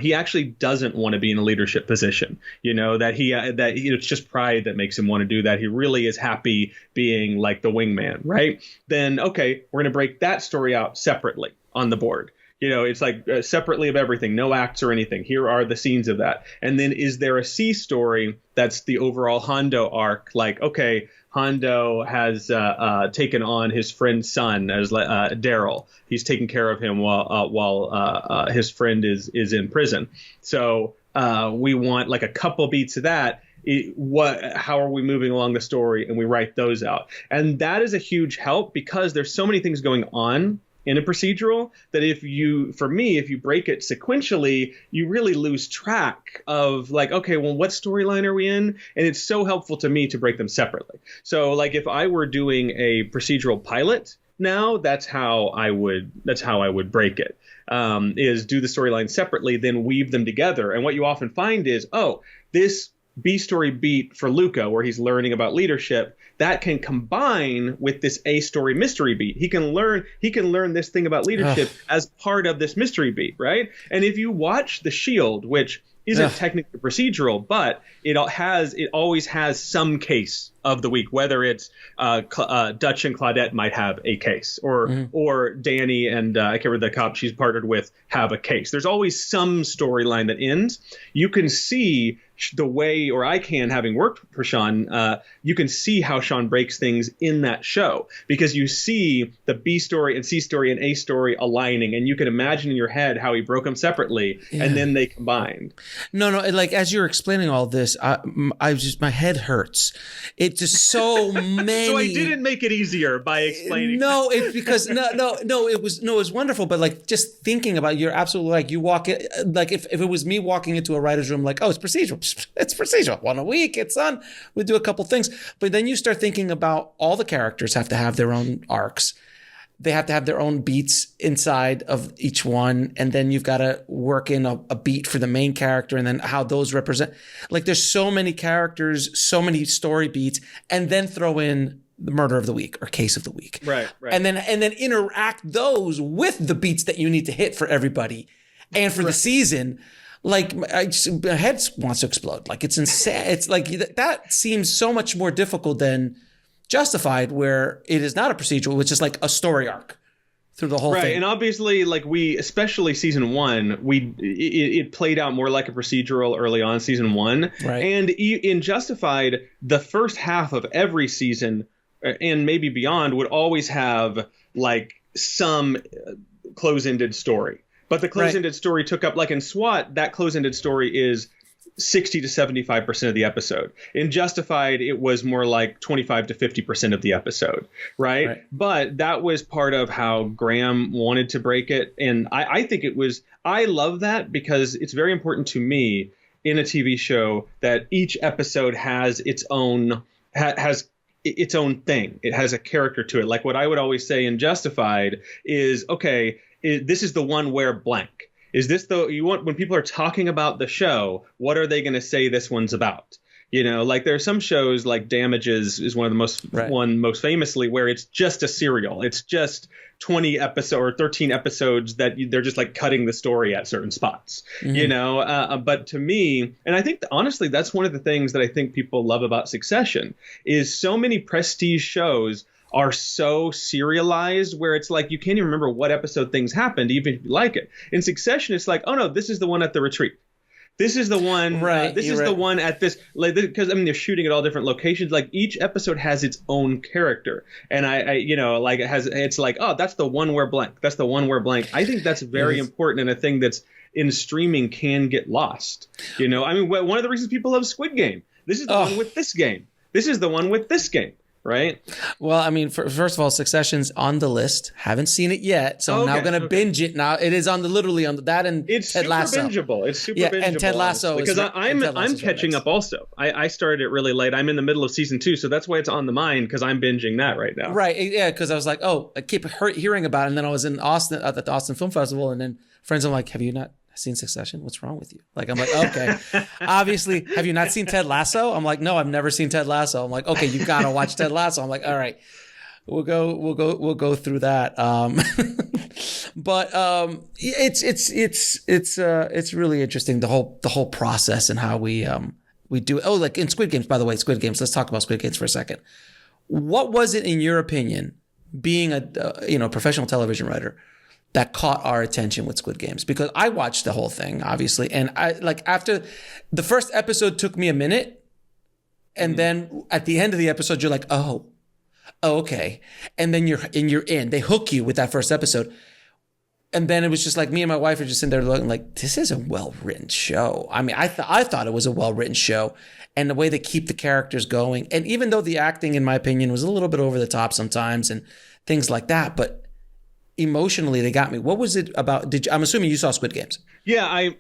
he actually doesn't want to be in a leadership position, that it's just pride that makes him want to do that. He really is happy being like the wingman, right? Then, okay, we're going to break that story out separately on the board. It's like separately of everything, no acts or anything. Here are the scenes of that. And then is there a C story that's the overall Hondo arc? Like, okay, Hondo has taken on his friend's son as Daryl. He's taking care of him while his friend is in prison. So we want like a couple beats of that. How are we moving along the story? And we write those out. And that is a huge help, because there's so many things going on in a procedural that if you break it sequentially, you really lose track of like, okay, well, what storyline are we in? And it's so helpful to me to break them separately. So like if I were doing a procedural pilot now, that's how I would break it, is do the storyline separately, then weave them together. And what you often find is, this B story beat for Luca, where he's learning about leadership, that can combine with this A story mystery beat. He can learn this thing about leadership as part of this mystery beat, right? And if you watch The Shield, which isn't technically procedural, but it always has some case of the week, whether it's Dutch and Claudette might have a case, or Danny and I can't remember the cop she's partnered with have a case. There's always some storyline that ends. You can see the way, or I can, having worked for Sean, you can see how Sean breaks things in that show, because you see the B story and C story and A story aligning, and you can imagine in your head how he broke them separately and then they combined. No, like as you're explaining all this, my head hurts. It's just so many. So I didn't make it easier by explaining. No, it's because it was wonderful. But like just thinking about, you're absolutely like, you walk it, like if it was me walking into a writer's room, like, oh, it's procedural. It's procedural. One a week, it's on. We do a couple things. But then you start thinking about all the characters have to have their own arcs. They have to have their own beats inside of each one. And then you've got to work in a beat for the main character, and then how those represent. Like there's so many characters, so many story beats, and then throw in the murder of the week or case of the week. Right. And then interact those with the beats that you need to hit for everybody and for the season. Like my head wants to explode. Like it's insane. It's like that seems so much more difficult than Justified, where it is not a procedural, which is like a story arc through the whole thing. Right, and obviously, like especially season 1, it played out more like a procedural early on season 1. Right. And in Justified, the first half of every season and maybe beyond would always have like some close-ended story. But the close-ended story took up, like in S.W.A.T, that close-ended story is 60 to 75% of the episode. In Justified, it was more like 25 to 50% of the episode, right? But that was part of how Graham wanted to break it. And I think I love that, because it's very important to me in a TV show that each episode has its own its own thing. It has a character to it. Like what I would always say in Justified is, okay, this is the one where blank. Is this when people are talking about the show, what are they going to say this one's about? Like there are some shows like Damages is one of the most famously, where it's just a serial. It's just 20 episodes or 13 episodes that they're just like cutting the story at certain spots, but to me, and I think honestly, that's one of the things that I think people love about Succession is so many prestige shows are so serialized where it's like you can't even remember what episode things happened, even if you like it. In Succession, it's like, oh no, this is the one at the retreat. This is the one. This is the one at this, like, because I mean they're shooting at all different locations. Like each episode has its own character, and I like it's like, oh, that's the one where blank. That's the one where blank. I think that's very important, and a thing that's in streaming can get lost. I mean, one of the reasons people love Squid Game. This is the one with this game. This is the one with this game. Right. Well, I mean, first of all, Succession's on the list. Haven't seen it yet, so I'm now going to binge it. Now it is literally on that and Ted Lasso. It's super bingeable. And Ted Lasso because I'm catching up also. I started it really late. I'm in the middle of season 2, so that's why it's on the mind, because I'm binging that right now. Right. Yeah. Because I was like, I keep hearing about it, and then I was in Austin at the Austin Film Festival, and then friends are like, "Have you not seen Succession? What's wrong with you?" Like, I'm like, okay. Obviously, have you not seen Ted Lasso? I'm like, no, I've never seen Ted Lasso. I'm like, okay, you gotta watch Ted Lasso. I'm like, all right, we'll go through that. But it's really interesting, the whole process and how we do it. Oh, like in Squid Games, by the way, Squid Games. Let's talk about Squid Games for a second. What was it, in your opinion, being a professional television writer, that caught our attention with Squid Games? Because I watched the whole thing, obviously, and after the first episode took me a minute, and then at the end of the episode you're like, oh, okay, and then you're in. They hook you with that first episode, and then it was just like me and my wife are just sitting there looking like, this is a well-written show. I mean, I thought it was a well-written show, and the way they keep the characters going, and even though the acting, in my opinion, was a little bit over the top sometimes and things like that, but emotionally they got me. What was it about? I'm assuming you saw Squid Games. Yeah, I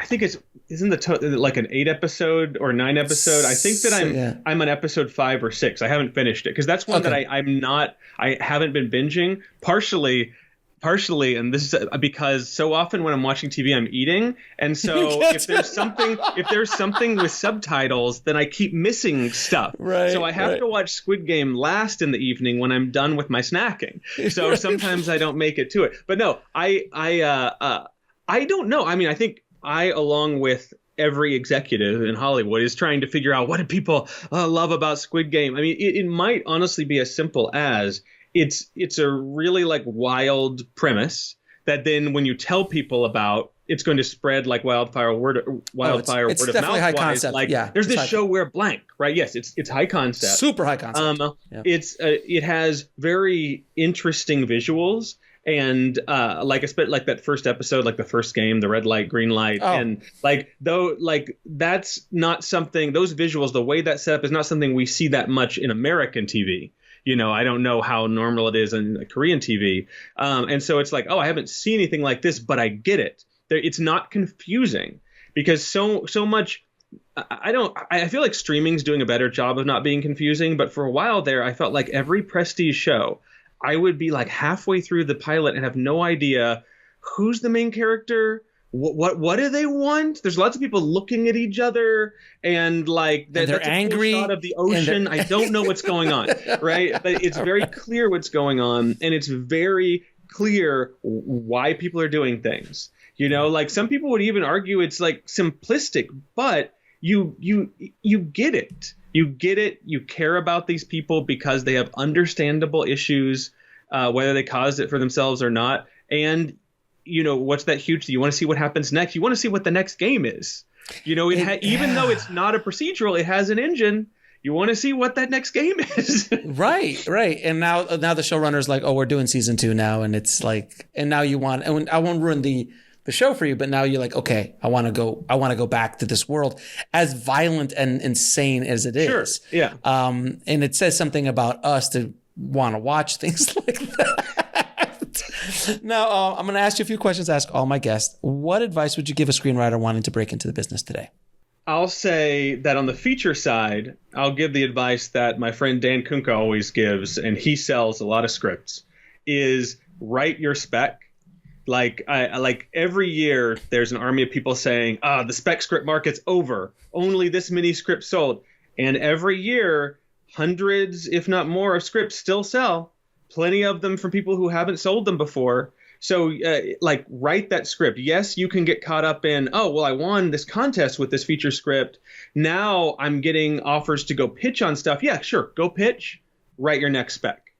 think isn't like an 8 episode or 9 episode? I think that I'm on episode 5 or 6. I haven't finished it because that's one that I haven't been binging, partially, and this is because so often when I'm watching TV, I'm eating, and so if there's something with subtitles, then I keep missing stuff. Right. So I have to watch Squid Game last in the evening when I'm done with my snacking. So sometimes I don't make it to it. But no, I don't know. I mean, I think along with every executive in Hollywood, is trying to figure out what do people love about Squid Game. I mean, it might honestly be as simple as it's a really like wild premise that then when you tell people about, it's going to spread like wildfire word of mouth. It's definitely high concept. Like, there's this show where blank, right? Yes, it's high concept. Super high concept. It has very interesting visuals. And like that first episode, like the first game, the red light, green light, and that's not something. Those visuals, the way that's set up, is not something we see that much in American TV. I don't know how normal it is in Korean TV, and so it's like, I haven't seen anything like this, but I get it. It's not confusing because so much. I feel like streaming's doing a better job of not being confusing, but for a while there, I felt like every prestige show, I would be like halfway through the pilot and have no idea who's the main character. What do they want? There's lots of people looking at each other and like they're angry. Cool shot of the ocean. I don't know what's going on, right? But it's very clear what's going on, and it's very clear why people are doing things. Like some people would even argue it's like simplistic, but you get it. You get it. You care about these people because they have understandable issues, whether they caused it for themselves or not, and what's that huge? You want to see what happens next. You want to see what the next game is. Even though it's not a procedural, it has an engine. you want to see what that next game is. Right. And now the showrunner's like, oh, we're doing season 2 now. And it's like, and now you want, and I won't ruin the show for you, but now you're like, okay, I want to go back to this world, as violent and insane as it is. Sure. Yeah. And it says something about us to want to watch things like that. Now, I'm going to ask you a few questions, ask all my guests. What advice would you give a screenwriter wanting to break into the business today? I'll say that on the feature side, I'll give the advice that my friend Dan Kunka always gives, and he sells a lot of scripts, is write your spec. Like every year, there's an army of people saying, the spec script market's over. Only this many scripts sold. And every year, hundreds, if not more, of scripts still sell. Plenty of them from people who haven't sold them before. So write that script. Yes, you can get caught up in, I won this contest with this feature script. Now I'm getting offers to go pitch on stuff. Yeah, sure. Go pitch. Write your next spec,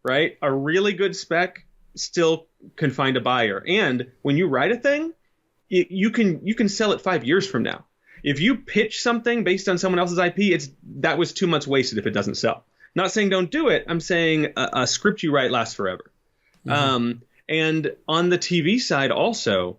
right? A really good spec still can find a buyer. And when you write a thing, you can sell it 5 years from now. If you pitch something based on someone else's IP, that was too much wasted if it doesn't sell. Not saying don't do it. I'm saying a script you write lasts forever. Mm-hmm. And on the TV side also,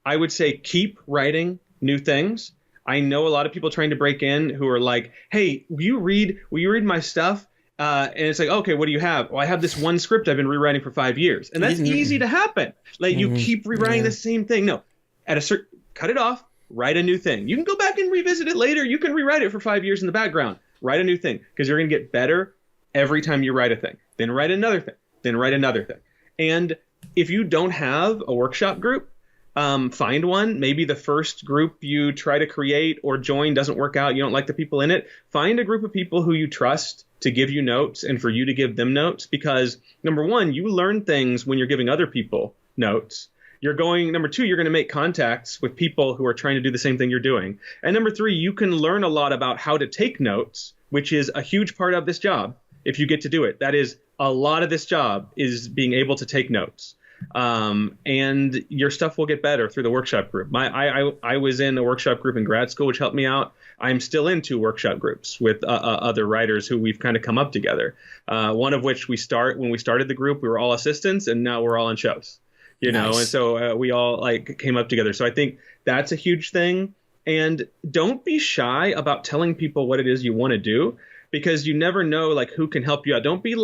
I would say keep writing new things. I know a lot of people trying to break in who are like, hey, will you read my stuff? And it's like, okay, what do you have? Well, I have this one script I've been rewriting for 5 years. And that's easy to happen. Like you keep rewriting the same thing. No, cut it off, write a new thing. You can go back and revisit it later. You can rewrite it for 5 years in the background. Write a new thing because you're going to get better every time you write a thing. Then write another thing. Then write another thing. And if you don't have a workshop group, find one. Maybe the first group you try to create or join doesn't work out. You don't like the people in it. Find a group of people who you trust to give you notes and for you to give them notes. Because number one, you learn things when you're giving other people notes. Number two, you're going to make contacts with people who are trying to do the same thing you're doing. And number three, you can learn a lot about how to take notes, which is a huge part of this job. If you get to do it, that is a lot of this job is being able to take notes. And your stuff will get better through the workshop group. I was in a workshop group in grad school, which helped me out. I'm still in 2 workshop groups with other writers who we've kind of come up together. One of which when we started the group, we were all assistants, and now we're all on shows. You know, and so we all came up together. So I think that's a huge thing. And don't be shy about telling people what it is you want to do, because you never know who can help you out. Don't be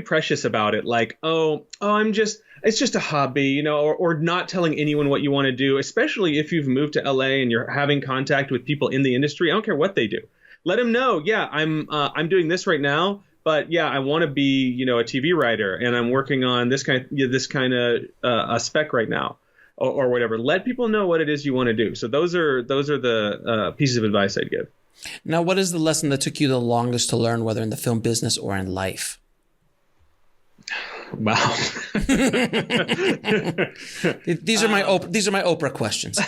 precious about it. It's just a hobby, or not telling anyone what you want to do, especially if you've moved to LA and you're having contact with people in the industry. I don't care what they do. Let them know. Yeah, I'm doing this right now, but yeah, I want to be, a TV writer, and I'm working on this kind of a spec right now, or whatever. Let people know what it is you want to do. So those are the pieces of advice I'd give. Now, what is the lesson that took you the longest to learn, whether in the film business or in life? Wow. These are my Oprah questions.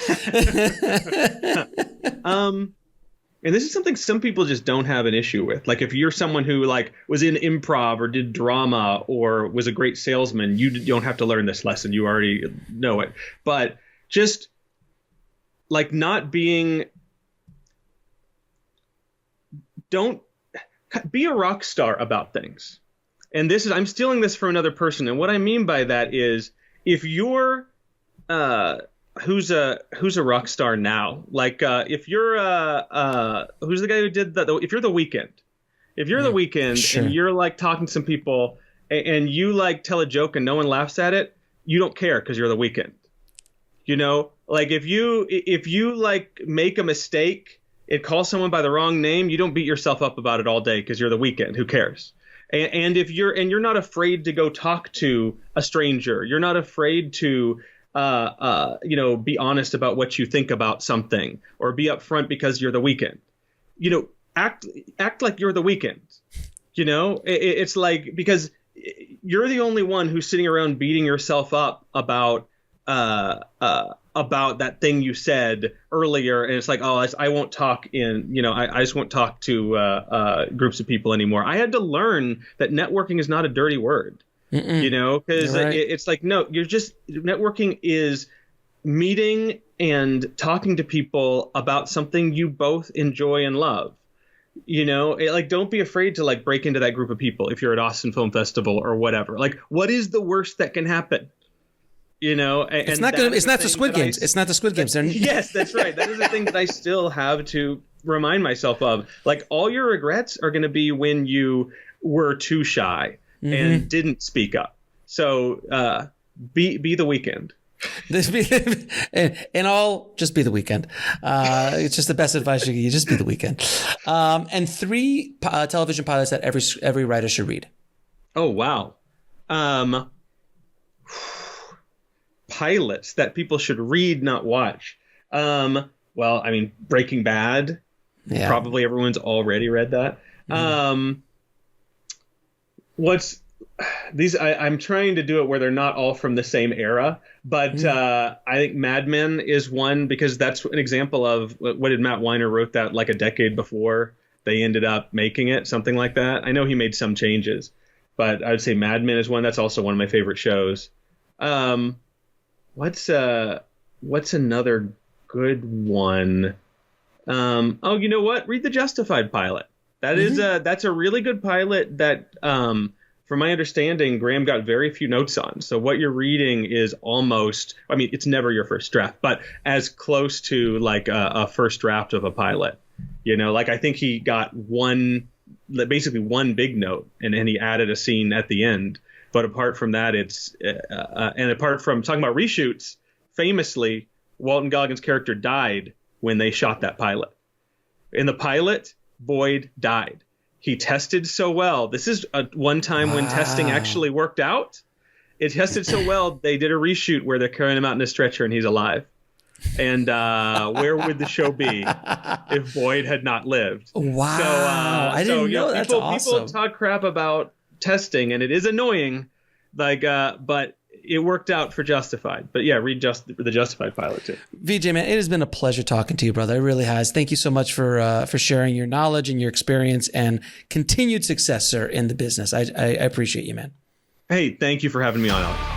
And this is something some people just don't have an issue with. Like if you're someone who was in improv or did drama or was a great salesman, you don't have to learn this lesson. You already know it. But just not being, don't be a rock star about things. And I'm stealing this from another person. And what I mean by that is if you're, who's a rock star now? If you're, who's the guy who did if you're The Weeknd, The Weeknd, sure, and you're talking to some people and you tell a joke and no one laughs at it, you don't care because you're The Weeknd. If you make a mistake and call someone by the wrong name, you don't beat yourself up about it all day because you're The Weeknd. Who cares? And if you're not afraid to go talk to a stranger, you're not afraid to, be honest about what you think about something, or be upfront because you're The Weeknd. Act like you're The Weeknd. It's because you're the only one who's sitting around beating yourself up about that thing you said earlier, and it's I won't talk I just won't talk to groups of people anymore. I had to learn that networking is not a dirty word. Because right. It's no, you're just, networking is meeting and talking to people about something you both enjoy and love. Like, don't be afraid to like break into that group of people if you're at Austin Film Festival or whatever. Like, what is the worst that can happen? It's not the Squid Games. It's not the Squid Games. Yes, that's right. That is the thing that I still have to remind myself of. Like, all your regrets are going to be when you were too shy and didn't speak up. So be the Weeknd. And all, just be the Weeknd. It's just the best advice you can. You just be the Weeknd. And 3 television pilots that every writer should read. Oh wow. Pilots that people should read, not watch. Well, I mean, Breaking Bad. Yeah. Probably everyone's already read that. What's these? I'm trying to do it where they're not all from the same era, but I think Mad Men is one, because that's an example of what did Matt Weiner wrote that like a decade before they ended up making it, something like that. I know he made some changes, but I would say Mad Men is one. That's also one of my favorite shows. What's another good one? Oh, you know what? Read the Justified pilot. That is that's a really good pilot that, from my understanding, Graham got very few notes on. So what you're reading is almost, I mean, it's never your first draft, but as close to like a first draft of a pilot. Like I think he got basically one big note, and then he added a scene at the end. But apart from that, it's and apart from talking about reshoots, famously, Walton Goggins' character died when they shot that pilot. In the pilot, Boyd died. He tested so well. This is one time when testing actually worked out. It tested so well, they did a reshoot where they're carrying him out in a stretcher and he's alive. And where would the show be if Boyd had not lived? Wow. So, I didn't know. That's awesome. People talk crap about testing, and it is annoying, like, but it worked out for Justified. But yeah, read the Justified pilot too. VJ, man, it has been a pleasure talking to you, brother. It really has. Thank you so much for sharing your knowledge and your experience, and continued success, sir, in the business. I appreciate you, man. Hey, thank you for having me on, Alex.